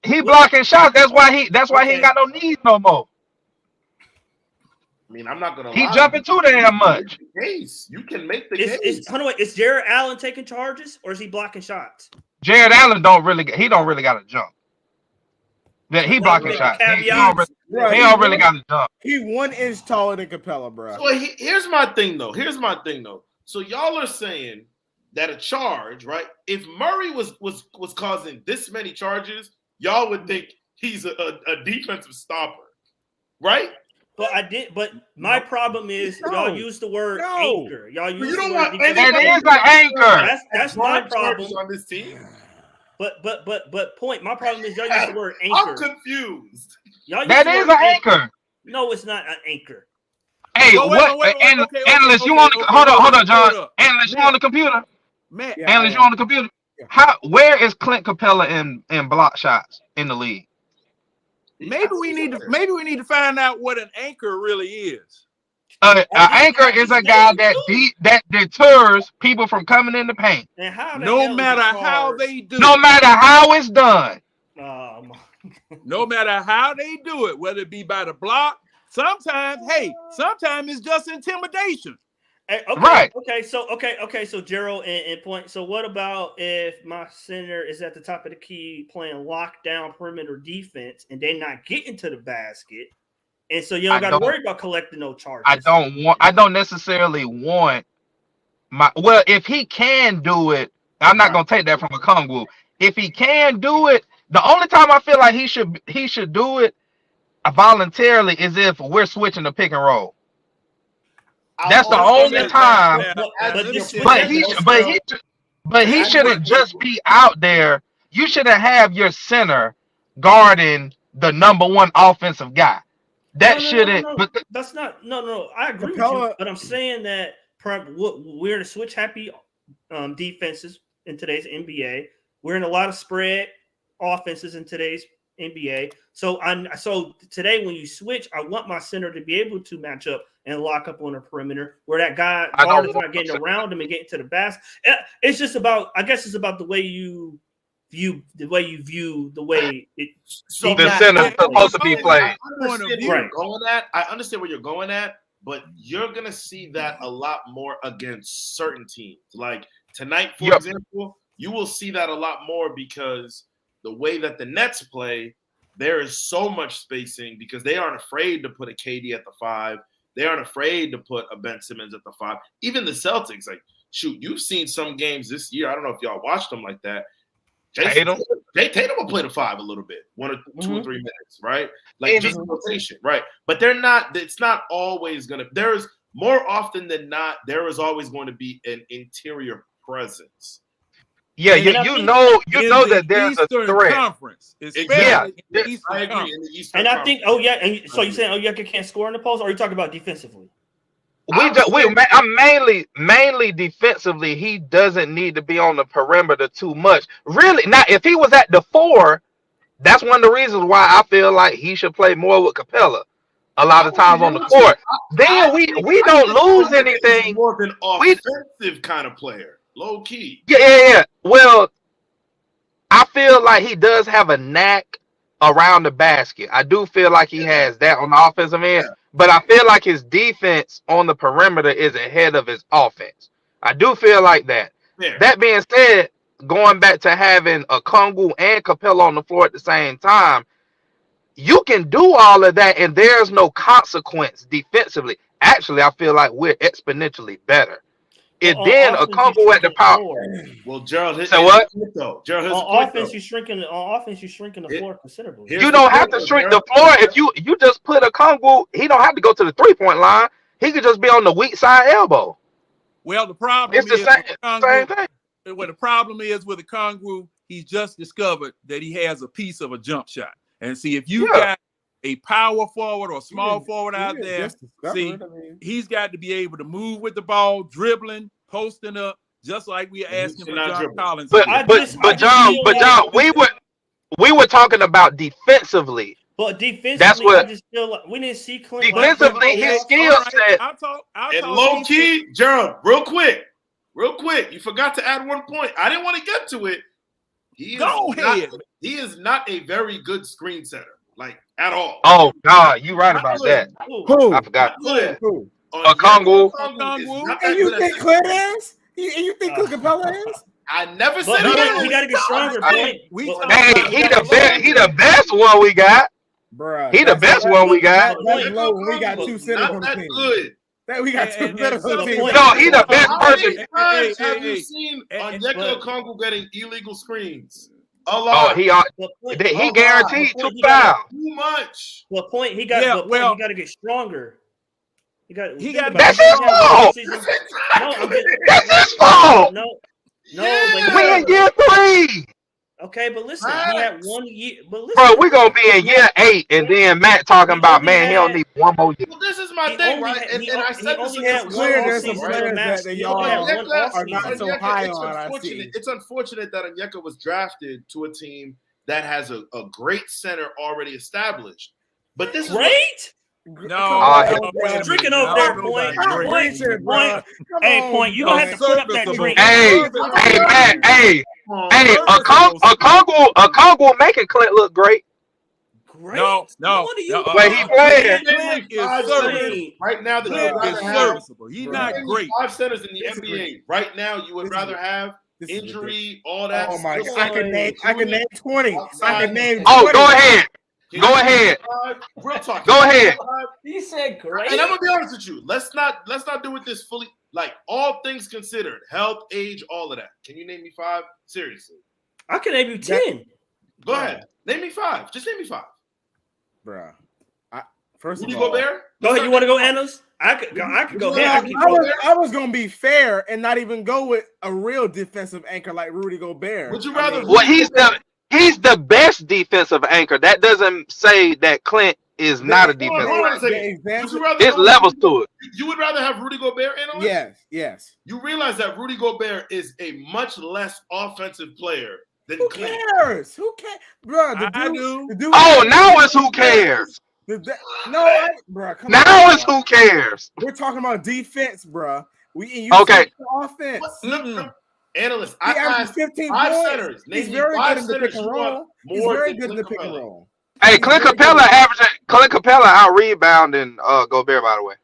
He blocking shots. That's why he ain't got no knees no more. I mean, I'm not gonna. He jumping too damn much. Case you can make the case. Is Jared Allen taking charges, or is he blocking shots? Jared Allen don't really got to jump. That he blocking shots. He don't really got to jump. He 1 inch taller than Capella, bro. So here's my thing though. So y'all are saying that a charge, right? If Murray was causing this many charges, y'all would think he's a defensive stopper, right? But my problem is y'all use the word anchor. Y'all use you don't the want word any. It is an anchor. That's my problem on this team. But point. My problem is y'all use the word anchor. I'm confused. That is an anchor. No, it's not an anchor. Hey, analyst, you on the hold on, John. Analyst, you on the computer? Matt, analyst, you on the computer? Where is Clint Capella in block shots in the league? Maybe we need to find out what an anchor really is. An anchor is a guy that deters people from coming in the paint. No matter how they do. No matter how it's done. No matter how they do it, whether it be by the block. Sometimes it's just intimidation. Right. Okay. So Gerald and Point. So what about if my center is at the top of the key playing lockdown perimeter defense and they not getting to the basket, and so you don't got to worry about collecting no charges. I don't necessarily want if he can do it, I'm not gonna take that from a Okongwu. If he can do it, the only time I feel like he should do it voluntarily is if we're switching the pick and roll. That's the only time. But he shouldn't just be out there. You shouldn't have your center guarding the number one offensive guy. That shouldn't. No. That's not. No. I agree with you, but I'm saying that we're in a switch happy defenses in today's NBA. We're in a lot of spread offenses in today's NBA. So today when you switch, I want my center to be able to match up and lock up on the perimeter where that guy guard is not getting around him and getting to the basket. It's just about, I guess it's about the way you view the way it. So the center is supposed to be played. I understand where you're going at, but you're gonna see that a lot more against certain teams. Like tonight, for example, you will see that a lot more because the way that the Nets play, there is so much spacing because they aren't afraid to put a KD at the 5. They aren't afraid to put a Ben Simmons at the 5. Even the Celtics, you've seen some games this year. I don't know if y'all watched them like that. Tatum will play the 5 a little bit, 1 or 2 or 3 minutes, right? Like just rotation, right? But they're not. It's not always gonna. There's more often than not. There is always going to be an interior presence. Yeah, you know that there's a threat. Conference, I agree. In the Eastern and I think, and so you're saying Onyeka can't score in the post, or are you talking about defensively? I'm mainly defensively. He doesn't need to be on the perimeter too much. Really, now if he was at the 4, that's one of the reasons why I feel like he should play more with Capella. A lot of times on the court. Then we don't lose anything. More of an offensive kind of player. Low key. Yeah. Well, I feel like he does have a knack around the basket. I do feel like he has that on the offensive end, but I feel like his defense on the perimeter is ahead of his offense. I do feel like that. Yeah. That being said, going back to having Okongwu and Capella on the floor at the same time, you can do all of that and there's no consequence defensively. Actually, I feel like we're exponentially better. And then Okongwu at the power. Well, Gerald, so what? On offense, you're shrinking the floor considerably. You don't have to shrink the floor if you just put Okongwu. He don't have to go to the 3-point line. He could just be on the weak side elbow. Well, the problem is the same thing. Well, the problem is with Okongwu, he's just discovered that he has a piece of a jump shot. And see, if you got a power forward or small forward out there, he's got to be able to move with the ball, dribbling, posting up, just like we asking for John dribble. Collins. But John, we were talking about defensively. But defensively, That's what- I just feel like we didn't see Clint. Defensively, his skill set. And low key, Gerald, real quick. You forgot to add 1 point. I didn't want to get to it. He is not a very good screen setter, like at all. Oh God, you right about that. Who? I forgot. Who? Okongwu. And you think Clint is? You think Clint Capella is? I never said he got to get stronger. Hey, he the best one we got. Bruh, he the best one we got. That's low when we got 2 centers on the team. Good. That we got 2 centers on the team. No, he the best person. How many times have you seen Onyeka Okongwu getting illegal screens? A Oh, lot. he guaranteed 2 fouls. Too much. Well, point he got. Yeah, he got to get stronger. He got. That's his fault. That's his fault. No, We in year 3. Okay, but listen, he had 1 year. But listen, Bro, we gonna be in year 8, and then Matt talking about he don't need 1 more year. Well, this is my thing, right? And I said this had is one there's some offseason, players that y'all are not so high on. I see. It's unfortunate that Onyeka was drafted to a team that has a great center already established. But this great. Drinking over there, point. Hey, point. You gonna have to put up that drink. Hey, Matt. Okongwu making Clint look great. Great. No. Wait, he playing. Clint is serviceable. Right now, Clint is serviceable. He's not great. 5 centers in the NBA. Right now, you would rather have injury, all that. Oh my! I can name 20. I can name. Oh, go ahead. Go ahead. Real talk. Go ahead. He said great. And I'm gonna be honest with you. Let's not do it this fully. Like all things considered, health, age, all of that. Can you name me 5? Seriously. I can name you 10. Go ahead. Name me 5. Just name me 5. Bruh. First of Rudy all, Gobert? Go ahead. You want to go, Annas? I could go ahead. I was gonna be fair and not even go with a real defensive anchor like Rudy Gobert. Would you rather? Well, he's the best defensive anchor. That doesn't say that Clint is not a defensive anchor. There's levels to it. You would rather have Rudy Gobert in on it? Yes. You realize that Rudy Gobert is a much less offensive player than Who Clint. cares? Who cares, bro? I do. Oh, now it's who cares. Bro, come now on, it's who cares. We're talking about defense, bro. Okay. Offense. Analyst, He averaged 15 5 points. centers. He's Name me very 5 good in the pick and roll. He's more very than good in the Clint pick and Capella. roll. Hey, Clint Capella out rebounding Gobert, by the way.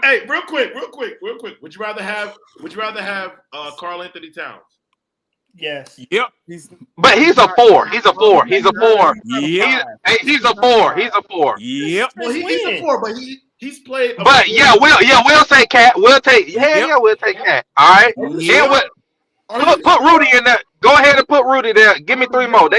Hey, real quick. Would you rather have Karl Anthony Towns? Yes. Yep. But he's a 4. He's a 4. He's a 4. Yep. He's a 4. He's a 4. Yep. Well, he's a 4, but he's played. But we'll take Cat. We'll take Cat. All right. Yeah. Put Rudy in there. Go ahead and put Rudy there. Give me 3 more.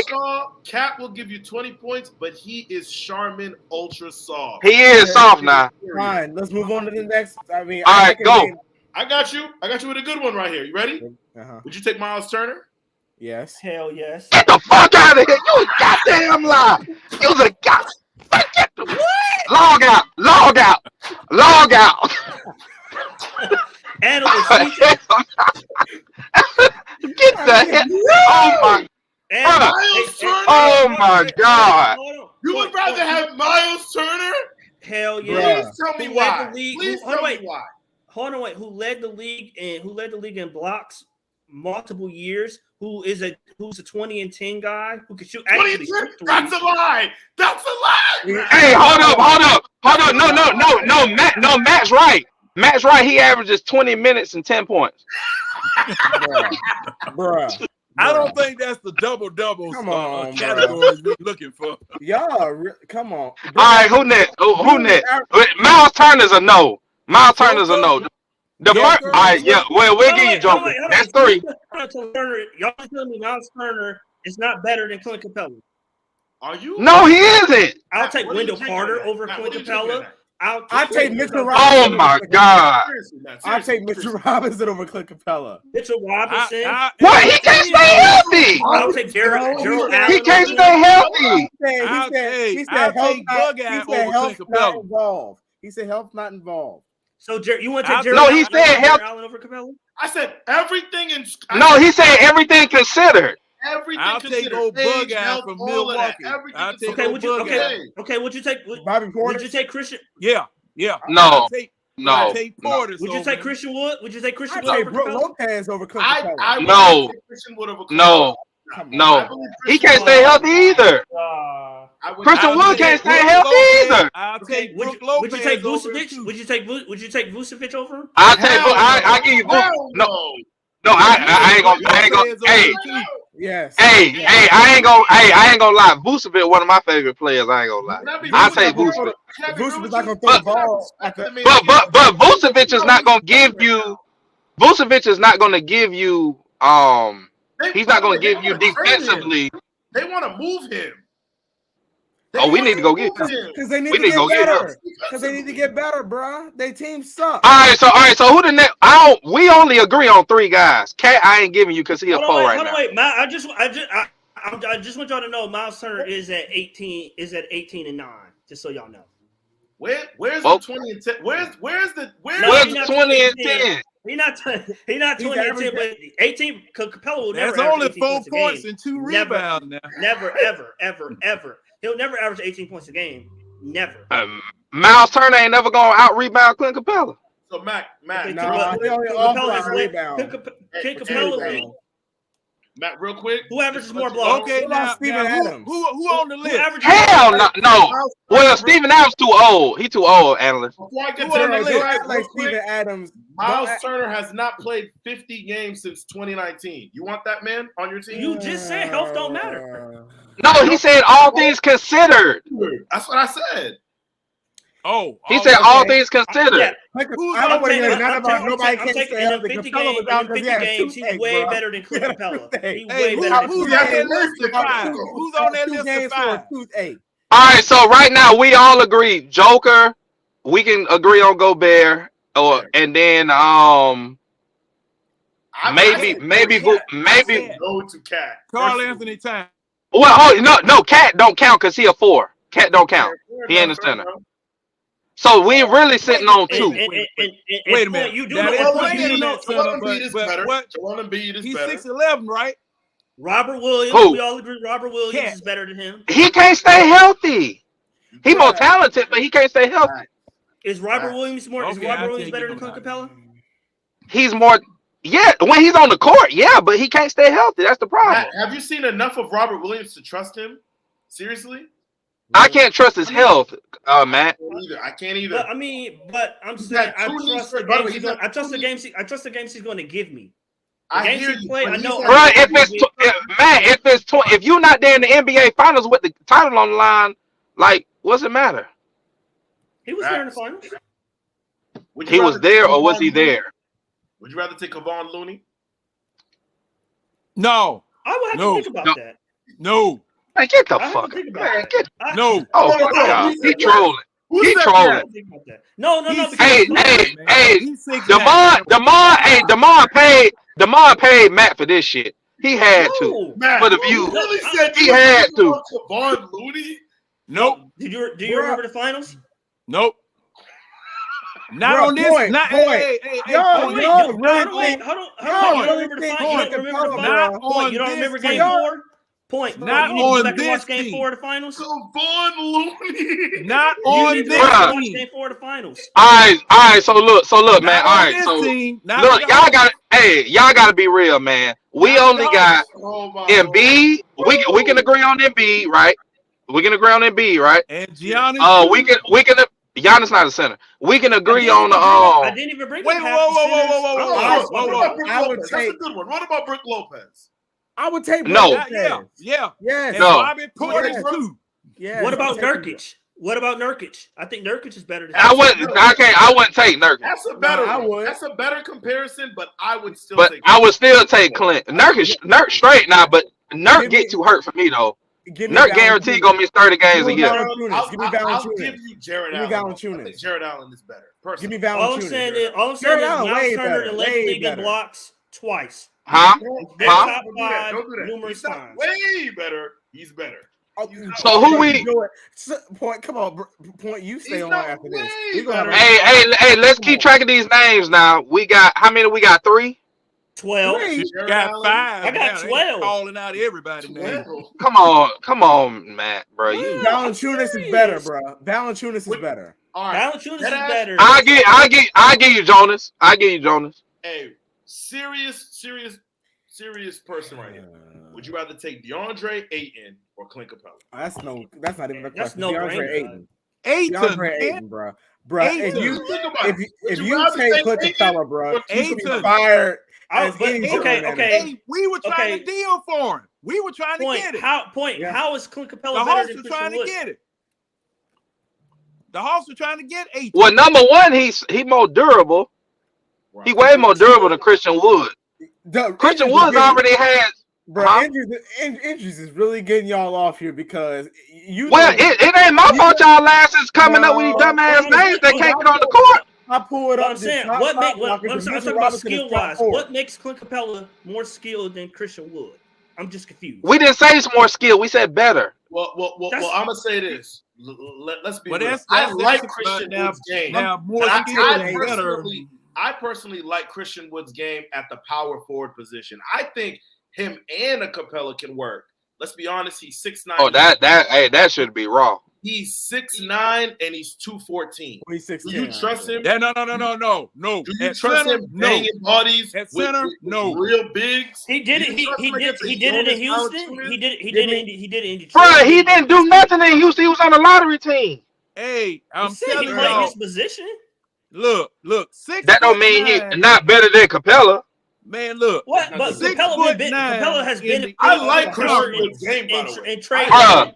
Cat will give you 20 points, but he is Charmin ultra soft. He is soft now. Fine. Let's move on to the next. I mean, all right, go. I got you with a good one right here. You ready? Would you take Miles Turner? Yes. Hell yes. Get the fuck out of here! You a goddamn lie! You was a goddamn. Log out! Analyst. Get the hell! Oh my god! You would rather have Miles Turner? Hell yeah! Please tell me why. Please tell me why. Hold on, wait. Who led the league in blocks multiple years? Who's a 20 and 10 guy who can shoot? Actually, that's a lie. That's a lie. Hey, hold up. No, Matt's right. Matt's right. He averages 20 minutes and 10 points. Bruh. I don't think that's the double-double category we're looking for. Y'all, come on. All right, who next? Who next? Miles Turner's a no. Miles Turner's a no. The first, all right, yeah. Well, we'll give you Joker. That's 3. Y'all telling me Miles Turner is not better than Clint Capella? Are you? No, he isn't. I'll take Wendell Carter over Clint Capella. I take Mitchell Robinson. Oh my god! I take Mitchell Robinson over Clint Capella. Mitchell Robinson. What? He can't stay healthy. I'll take Gerald Allen. He can't stay healthy. He said health not involved. He said health not involved. So you want to take No, Jared he Allen, said Jared Allen over Capella? I said everything in. No, he said everything considered. Everything I'll take considered. old Age, bug out health, from all of that. Milwaukee. Everything I'll take Okay, old would you? bug Okay, out. okay. Would you take? Bobby Would Portis? you take Christian? Yeah. No. I'll take No. Portis. Would you over take him. Christian Wood? Would you take Christian I'd Wood say over Brook Capella? Lopez over Clint I Capella. would No. take Christian Wood over No. Come on. No. I believe He Christian can't stay Wood- healthy either. I would- Christian I Wood would can't take stay Brook healthy Lopez. either. I'll take Would Brook you Lopez take over him, Vucevic? too. Would you take Vucevic over him? I'll take. Hell I give you. Hell No. No, I ain't gonna. Lopez over Hey, him, too. Yes. hey, I ain't gonna lie. Vucevic, one of my favorite players. I ain't gonna lie. I'll take Vucevic. Vucevic's not gonna throw the ball. But Vucevic is not gonna give you. Vucevic is not gonna give you. He's not gonna give you defensively. They want to move him. Oh, we need to go get him. Because they need We to need get to go get him. better. Because they need to get better, bro. They team suck. All right. So who the next? We only agree on 3 guys. Cat, I ain't giving you because he a 4 right now. Wait, I just want y'all to know Miles Turner is at 18 and 9. Just so y'all know. Where's Oh. the 20 and 10? Where's the Where's the 20 and 10? He not 20 and 10, but 18. Capella will never. That's only average 18 4 a points game. and 2 Never. rebounds now. Never, ever. He'll never average 18 points a game. Never. Miles Turner ain't never gonna out rebound Clint Capella. So Matt, Okay, No, Capella- he only Capella offers has a lit- rebound. Can Capella win? Matt, real quick. Who averages more blocks? Okay, What about now, Steven now Adams? who on the Who list? averages Hell more no. Well, Steven Adams too old. He too old, analyst. Before I get Who to on the that, list? Act like real quick, Steven Adams. Miles Don't act- Turner has not played 50 games since 2019. You want that man on your team? You just said health don't matter. No, he said all things considered. That's what I said. Oh, He said okay. all things considered. Yeah. Who's I don't on want to hear the none about nobody I'm can't taking stay in healthy. 50 Capella was games. out In because 50 he had a games, he's toothache, way bro. better than Clint Capella. Hey, He's Hey, way better than who's Clint on Capella. that list of 5? Who's on that list of 5? Toothache. All right, so right now we all agree. Joker, we can agree on Gobert, and then maybe Go to Cat. Carl Anthony Towns. no, Cat don't count because he a 4. Cat don't count. He ain't a center. So we really sitting on 2. Wait a minute. You do Now, know they're what playing you in know. that center, Embiid is but better. what? Joel Embiid is He's better. 6'11", right? Robert Williams. Who? We all agree Robert Williams Cat. is better than him. He can't stay healthy. He more talented, but he can't stay healthy. Is Robert Williams more? Is Okay, Robert I'll Williams take better it than from Clint that. Capella? He's more, yeah. When he's on the court, yeah, but he can't stay healthy. That's the problem. Matt, have you seen enough of Robert Williams to trust him? Seriously? I can't trust his health, Matt. I can't either. But I'm saying I had 2 knee trust the surgery. By the games. way, He's he's going. had I trust the 2 games. I trust the games he's going to give me. I games hear he you. play, but I he's know- had- Matt, if you're not there in the NBA Finals with the title on the line, like, what's it matter? He was there in the finals. Would you He rather was there, take or was Kevon he Looney? there? Would you rather take Kevon Looney? No. I would have No. to think about No. that. No. Man, get the I have fuck. to think about Man, that. get. No. Oh Hold my on, God, who he said that? trolling. Who He said trolling. that? Think about that. No, He's because Hey, He's 6'9". Demar paid Matt for this shit. He had to. Matt, For the you view. really said He you had were to. Kevon Looney? Nope. do you remember the finals? Nope. Not Bro, on this. point, Not point. hey. Y'all point. really think- Hold on. y'all You don't really remember the think finals? You Clint don't remember the Capella, finals? Not Point. on You don't this remember team. game 4? Point. Not You need to go on back and watch this game team. 4 of the finals. Kevon Looney. Not You on need to this go back and watch team. game 4 of the finals. All right. So look, man. Not All on right, this so team. Not look, on the y'all got. Hey, y'all got to be real, man. We Not only y'all. got Oh my Embiid. We can agree on Embiid, right? We can agree on Embiid, right? And Giannis. We can. Giannis not a center. We can agree I on the. didn't even bring Wait, up whoa, half the whoa, whoa, centers. whoa, whoa, whoa, Oh, whoa, What whoa. about Brook I would Lopez? That's a take- good one. What about Brook Lopez? I would take No. Brook Yeah. Lopez. Yes. Yes. And No. Bobby Portis Yes. too. Yes. What about I'll take him. Nurkic? What about Nurkic? I think Nurkic is better than I wouldn't take Nurkic, That's a better. I would. That's a better comparison, but I would still but take. I would still take Clint. Nurk straight now, but Nurk Give me- get too hurt for me though. Give me Nurk guaranteed Valanciunas. gonna miss 30 games Give a me year. Valanciunas. Give me I'll Valanciunas. give you Jared Give me Allen. I Valanciunis. think Jared Allen is better. Give me Personally. All I'm Valanciunas. saying is, Jared Allen, Miles way Turner better, to lead the way league in better. blocks twice. Huh? They're Huh? top Don't do that. 5 Don't do that. numerous He's not times. way better. He's better. So who we? Point. Come on, Point. You stay He's on not after this. way We gonna have a- Hey, let's keep track of these names now. We got how many? We got 3. 12. You got 5. I got now. They 12. calling out everybody now. Come on, Matt, bro. You. Valanciunas is better, bro. Valanciunas is better. All right. Valanciunas is better. I give you Jonas. Hey, serious person right here. Would you rather take DeAndre Ayton or Clint Capella? That's not even a question. That's no DeAndre brainer. DeAndre Ayton, bro. Bro, if you rather take take Clint Ayton Capella, bro, or you should be Ayton? fired. Hey, we were trying to deal for him. We were trying to get it. How is Clint Capella The better Hawks than were Christian trying to Wood? get it. The Hawks were trying to get 8. Well, number one, he more durable. Right. He way more durable than Christian Wood. Christian Wood already has. Bro, injuries is really getting y'all off here because you. Well, it ain't my fault y'all asses coming up with these dumbass names that can't get on the court. I pull it up. I'm saying, I'm talking about skill wise. What makes Clint Capella more skilled than Christian Wood? I'm just confused. We didn't say it's more skill. We said better. Well, I'm gonna say this. Let's be real. That's I like that's Christian now, Wood's game. Now, more And skill I personally like Christian Wood's game at the power forward position. I think him and a Capella can work. Let's be honest. He's 6'9". Oh, that should be raw. He's 6'9" and he's 214. He's 6'10". Do you trust him? No. Do you At trust center, him banging bodies At center, with real bigs? He did it. He did it in Houston. He did it in Detroit. Bro, he didn't do nothing in Houston. He was on the lottery team. Hey, I'm He telling played you. his position. Look. 6 That don't mean he's 9. not better than Capella. Man, look. What? But Capella has been. I like Christian Wood's game, by the way. And trade. Bro,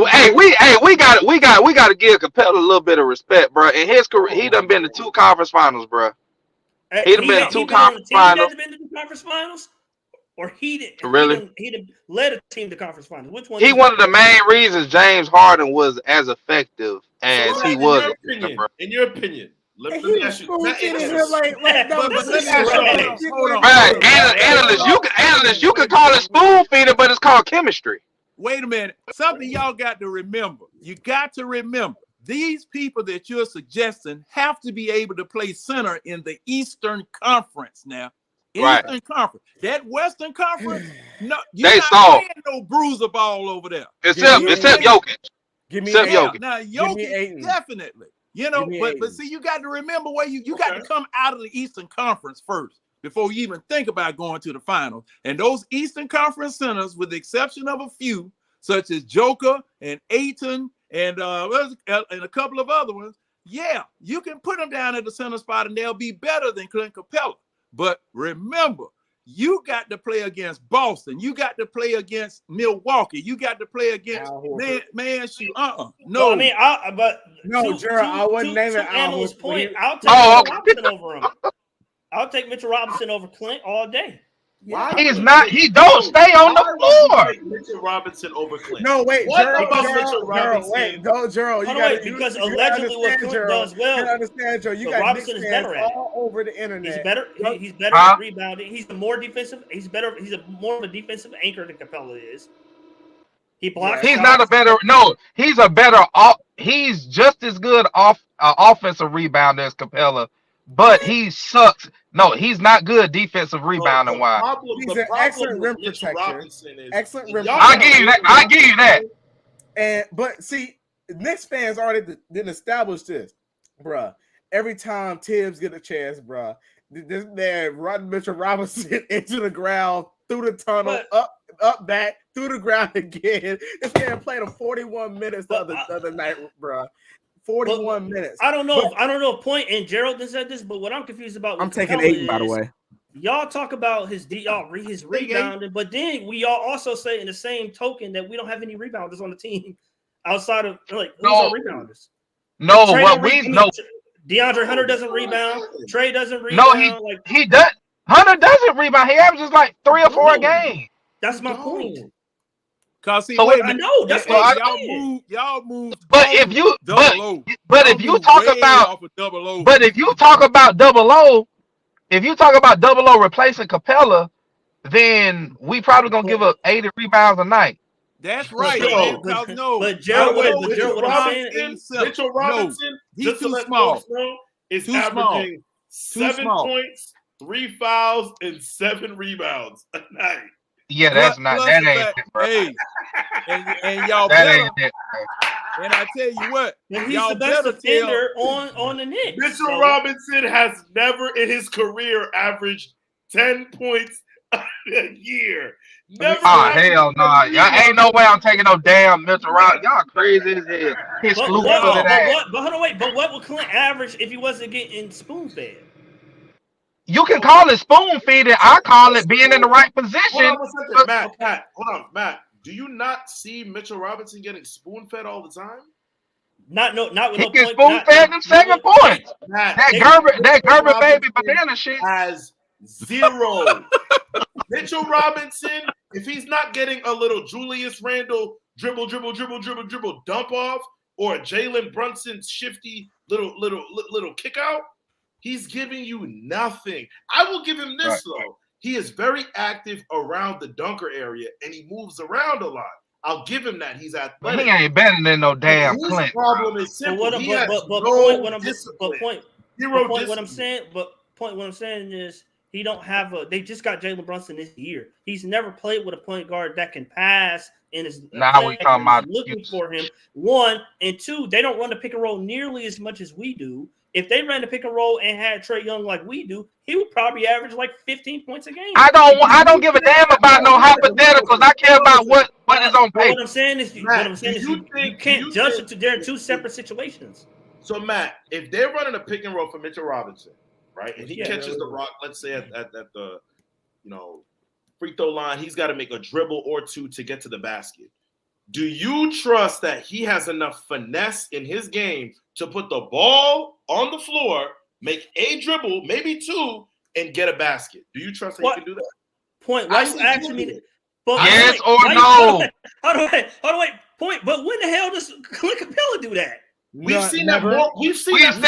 hey, we got to give Capella a little bit of respect, bro. In his career, he done been to 2 conference finals, bro. He done been to 2 conference finals. Been to 2 conference finals, or he did. Really? He led a team to conference finals. Which one? He one of the main reasons James Harden was as effective as he was. In your opinion. Let me ask you. Analyst, you can call it spoon feeding, but it's called chemistry. Wait a minute. Something y'all got to remember. You got to remember these people that you're suggesting have to be able to play center in the Eastern Conference now. Eastern Conference. That Western Conference, no, you're not playing no bruiser ball over there. Except Jokic. Except Jokic. Now Jokic definitely. You know, but see, you got to remember where you got to come out of the Eastern Conference first before you even think about going to the finals. And those Eastern Conference centers, with the exception of a few, such as Joker and Ayton and a couple of other ones, yeah, you can put them down at the center spot and they'll be better than Clint Capella. But remember, you got to play against Boston. You got to play against Milwaukee. You got to play against No, I mean, Gerald, I wouldn't name it. Analyst point. I'll take Robinson over him. I'll take Mitchell Robinson over Clint all day. Why? He's not. He don't stay on the floor. Mitchell Robinson over Clint. No, wait, Gerald, Gerald, because allegedly what Clint does well. You understand, Joe? You got Robinson is better at all over the internet. He's better. He's better at rebounding. He's more defensive. He's better. He's more of a defensive anchor than Capella is. He blocks. He's not a better. No, he's a better. He's just as good offensive rebounder as Capella, but he sucks. No, he's not good defensive rebounding wise. He's an excellent rim protector. Excellent rim. I give you that. I give you that. But see, Knicks fans already didn't establish this, bruh. Every time Tibbs get a chance, bruh, this man running Mitchell Robinson into the ground, through the tunnel, up back, through the ground again. This man played him 41 minutes the other night, bruh. 41 minutes. I don't know if Point and Gerald said this, but what I'm confused about. I'm taking Ayton, by the way. Y'all talk about his rebounding, but then we all also say in the same token that we don't have any rebounders on the team outside of who's our rebounders? No, what we know. DeAndre Hunter doesn't rebound. Trey doesn't rebound. No, he does. Hunter doesn't rebound. He averages like 3 or 4 a game. That's my point. Cause see, I know that's what y'all move. But if you talk about double O, but if you talk about double O, replacing Capella, then we probably gonna give up 80 rebounds a night. That's right. Yo, But Gerald, what I'm saying, Mitchell Robinson, he's just to too let small. folks know, is Too averaging small. 7 points, 3 fouls, and 7 rebounds a night. Yeah, that's not Plus that the ain't fact- it, bro. Hey, and y'all That better. ain't it. And I tell you what, and he's y'all the best better defender on the Knicks. Mitchell so- Robinson has never in his career averaged 10 points a year. Never. Oh hell no! Nah. Ain't no way I'm taking no damn Mitchell Robinson. Y'all crazy as hell. His But fluke what, footed but ass. what? But hold on, wait. But what would Clint average if he wasn't getting spoon fed? You can call it spoon feeding. I call it being in the right Hold position. on a second, Matt. Hold on, Matt. Do you not see Mitchell Robinson getting spoon fed all the time? Not with He no can point. spoon fed them 7 points. Matt, That Gerber baby Robinson banana shit. has 0. Mitchell Robinson, if he's not getting a little Julius Randle dribble dump off, or a Jalen Brunson shifty little kick out, he's giving you nothing. I will give him this though. He is very active around the dunker area and he moves around a lot. I'll give him that. He's athletic. He ain't better than no damn His Clint. problem is simple. But He has what no I'm discipline. saying is he don't have a. They just got Jalen Brunson this year. He's never played with a point guard that can pass and is Now we talking about looking for him. 1 and 2, they don't run the pick and roll nearly as much as we do. If they ran the pick and roll and had Trae Young like we do, he would probably average like 15 points a game. I don't give a damn about no hypotheticals. I care about what is on paper. What I'm saying is, you can't judge it. They're 2 separate situations. So Matt, if they're running a pick and roll for Mitchell Robinson, right, and he catches the rock, let's say at the free throw line, he's got to make a dribble or 2 to get to the basket. Do you trust that he has enough finesse in his game to put the ball on the floor, make a dribble, maybe 2, and get a basket? Do you trust that he can do that? Point. Why you asking me? Yes or no? Hold on, wait. Point. But when the hell does Clint Capella do that? We've seen that more. We've seen Clint do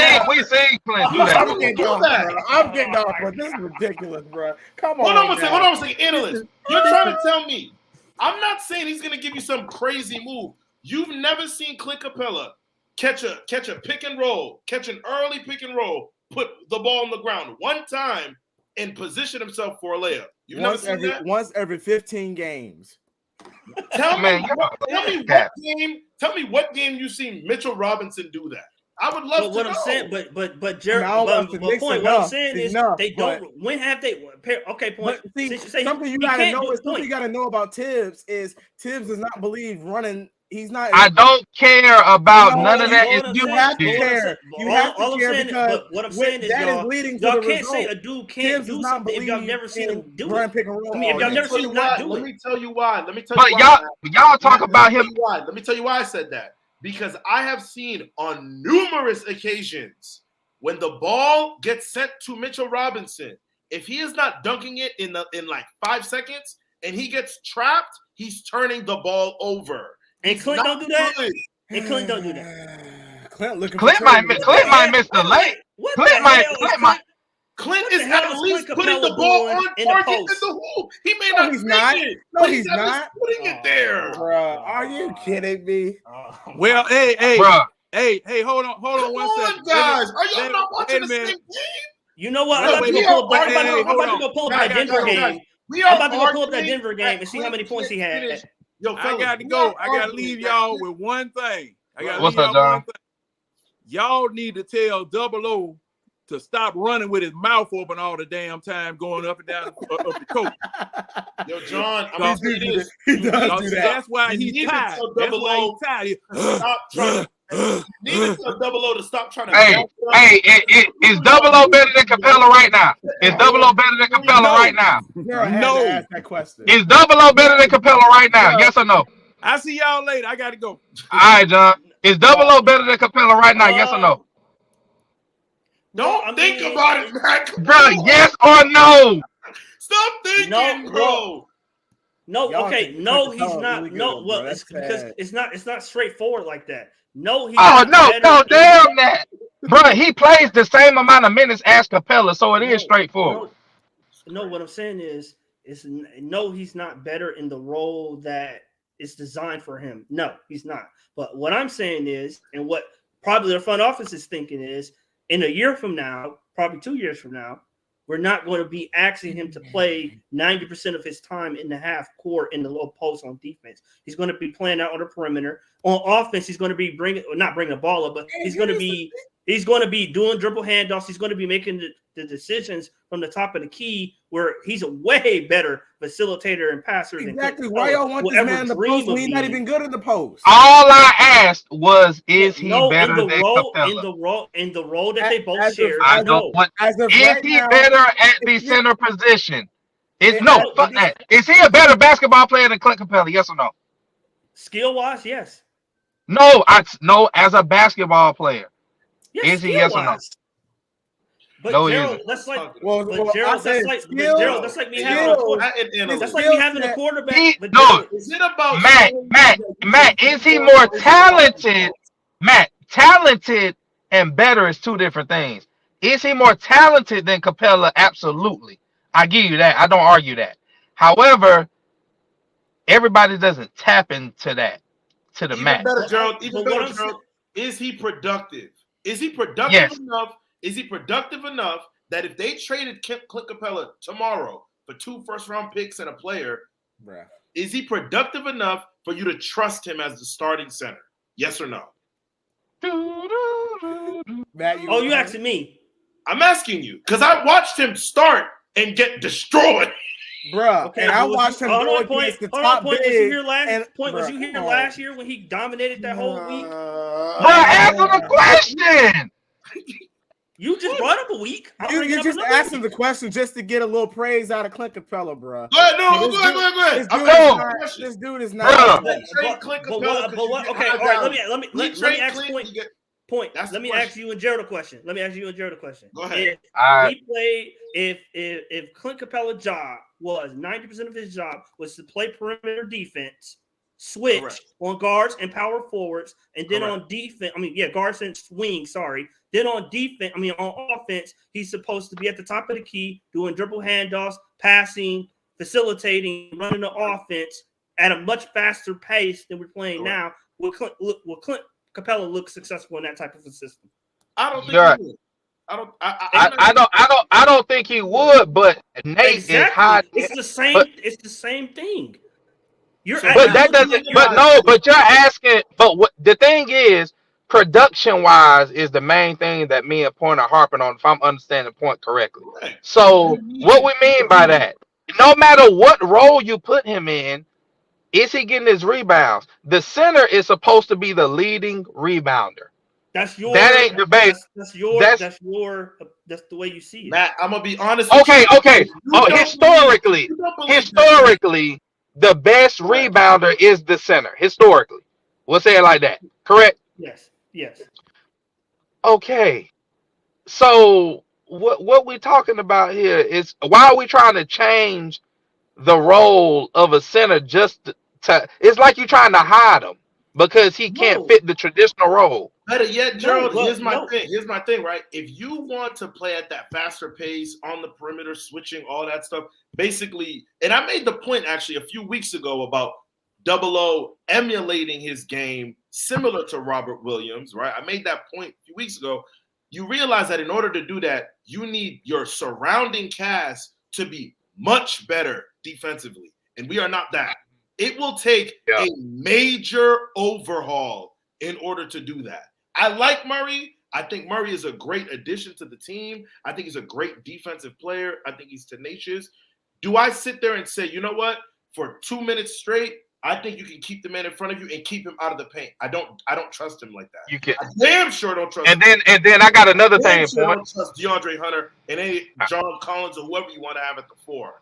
that. I'm getting off, but this is ridiculous, bro. Come on. Hold on a second. Analyst, you're trying to tell me. I'm not saying he's going to give you some crazy move. You've never seen Clint Capella catch a pick and roll, catch an early pick and roll, put the ball on the ground one time, and position himself for a layup. You've never seen that? Once every 15 games. Tell me what game you've seen Mitchell Robinson do that. I would love to know. I'm saying, but Jared, what I'm saying is they don't. When have they? Okay, point. Something you gotta know is something you gotta know about Tibbs is Tibbs does not believe running. He's not. I don't care about none of that. You have to care. You have to care because what I'm saying is that is leading to y'all the can't result. say a dude can't do something if y'all never seen him do it. Pick and roll. I mean, if y'all never seen him not do it. Let me tell you why. But y'all talk about him. Let me tell you why I said that. Because I have seen on numerous occasions when the ball gets sent to Mitchell Robinson, if he is not dunking it in like 5 seconds and he gets trapped, he's turning the ball over. And Clint don't do that. And Clint don't do that. Clint might miss the late. Clint is at least putting the ball on target in the hoop. He may not make it. No, he's not putting it there. Bro, are you kidding me? Well, hey, bro. Hey, hold on 1 second. Guys, are y'all not watching the same game? You know what? I'm about to go pull up that Denver game. I'm about to go pull up that Denver game and see how many points he had. Yo, I got to go. I got to leave y'all with one thing. What's up, John? Y'all need to tell Double O to stop running with his mouth open all the damn time, going up and down up the court. Yo, John, I'm gonna say this. He does do that. That's why he's tired. That's why he's tired. Stop trying. You need to tell Double O to stop trying to. Is Double O better than Capella right now? Is Double O better than Capella right now? No. Ask that question. Is Double O better than Capella right now? Yes or no? I see y'all later. I got to go. All right, John. Is Double O better than Capella right now? Yes or no? Don't think about it, man. Bro, yes or no? Stop thinking, bro. No, okay, no, he's not. Really no, well, it's because it's not straightforward like that. No, he's damn that, bro. He plays the same amount of minutes as Capella, so it is straightforward. No, what I'm saying is no, he's not better in the role that is designed for him. No, he's not. But what I'm saying is, and what probably the front office is thinking is, in a year from now, probably 2 years from now, we're not going to be asking him to play 90% of his time in the half court in the low post on defense. He's going to be playing out on the perimeter. On offense, he's going to be not bringing the ball up, but he's going to be doing dribble handoffs. He's going to be making the decisions from the top of the key, where he's a way better facilitator and passer. Exactly. Why y'all want this man in the post when he's not even good in the post? All I asked was, is he better than Capella? In the role that they both share. I know. Is he better at the center position? Fuck that. Is he a better basketball player than Clint Capella? Yes or no? Skill wise, yes. No, as a basketball player. Yes, is he yes or no? But no, Gerald, that's like me having a quarterback. Is it about Matt? Is he more talented? Matt, talented and better is two different things. Is he more talented than Capella? Absolutely, I give you that. I don't argue that. However, everybody doesn't tap into that to the max. Even better, Gerald. Is he productive? Is he productive enough? Is he productive enough that if they traded Clint Capella tomorrow for 2 first-round picks and a player, is he productive enough for you to trust him as the starting center? Yes or no? Matt, you asking me? I'm asking you because I watched him start and get destroyed. Bruh, okay, and I watched him go against the top big. Was you here last year when he dominated that whole week? Answer the question. You just brought up a week. You just asked him the question just to get a little praise out of Clint Capella, bro. Go ahead. This dude is not. Okay, all right. Let me ask point. Let me ask you and Gerald a question. Go ahead. If Clint Capella's job was 90% of his job was to play perimeter defense, switch on guards and power forwards, and then on defense, guards and swing. Sorry. Then on defense, on offense, he's supposed to be at the top of the key, doing dribble handoffs, passing, facilitating, running the offense at a much faster pace than we're playing now. Will Clint Capella look successful in that type of a system? I don't think he would. I don't think he would, but Nate is high. It's the same thing. You're asking. But what the thing is, production wise is the main thing that me and Point are harping on, if I'm understanding the point correctly. So what we mean by that, no matter what role you put him in, is he getting his rebounds? The center is supposed to be the leading rebounder. That ain't debate. That's the way you see it. Matt, I'm gonna be honest. Okay. Historically, the best rebounder is the center. Historically, we'll say it like that. Correct? Yes. Okay. So what we're talking about here is, why are we trying to change the role of a center just to it's like you're trying to hide him because he can't fit the traditional role. Better yet, Gerald, here's my thing, right? If you want to play at that faster pace on the perimeter, switching, all that stuff, basically, and I made the point actually a few weeks ago about 00 emulating his game similar to Robert Williams, right? I made that point a few weeks ago. You realize that in order to do that, you need your surrounding cast to be much better defensively, and we are not that. It will take a major overhaul in order to do that. I like Murray. I think Murray is a great addition to the team. I think he's a great defensive player. I think he's tenacious. Do I sit there and say, you know what? For 2 minutes straight, I think you can keep the man in front of you and keep him out of the paint. I don't trust him like that. You can. I damn sure don't trust him. And then I got another thing. I don't trust DeAndre Hunter and any John Collins or whoever you want to have at the 4.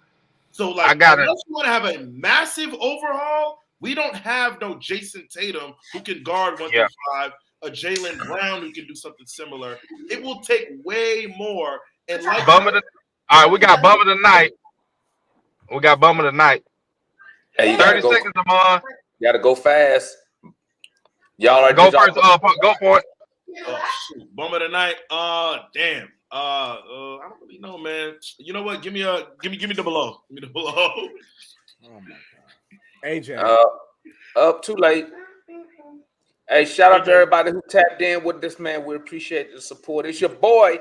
So, unless you want to have a massive overhaul, we don't have no Jason Tatum who can guard 1 through 5, a Jaylen Brown who can do something similar. It will take way more. And all right, we got Bum of the Night. Hey, 30 seconds, Amon. You gotta go fast. Y'all are go first. Go for it. Oh shoot, Bum of the Night. Damn. I don't really know, man. You know what? Give me the below. Give me the below. Oh my god. AJ. Up too late. Hey, shout out to everybody who tapped in with this, man. We appreciate the support. It's your boy,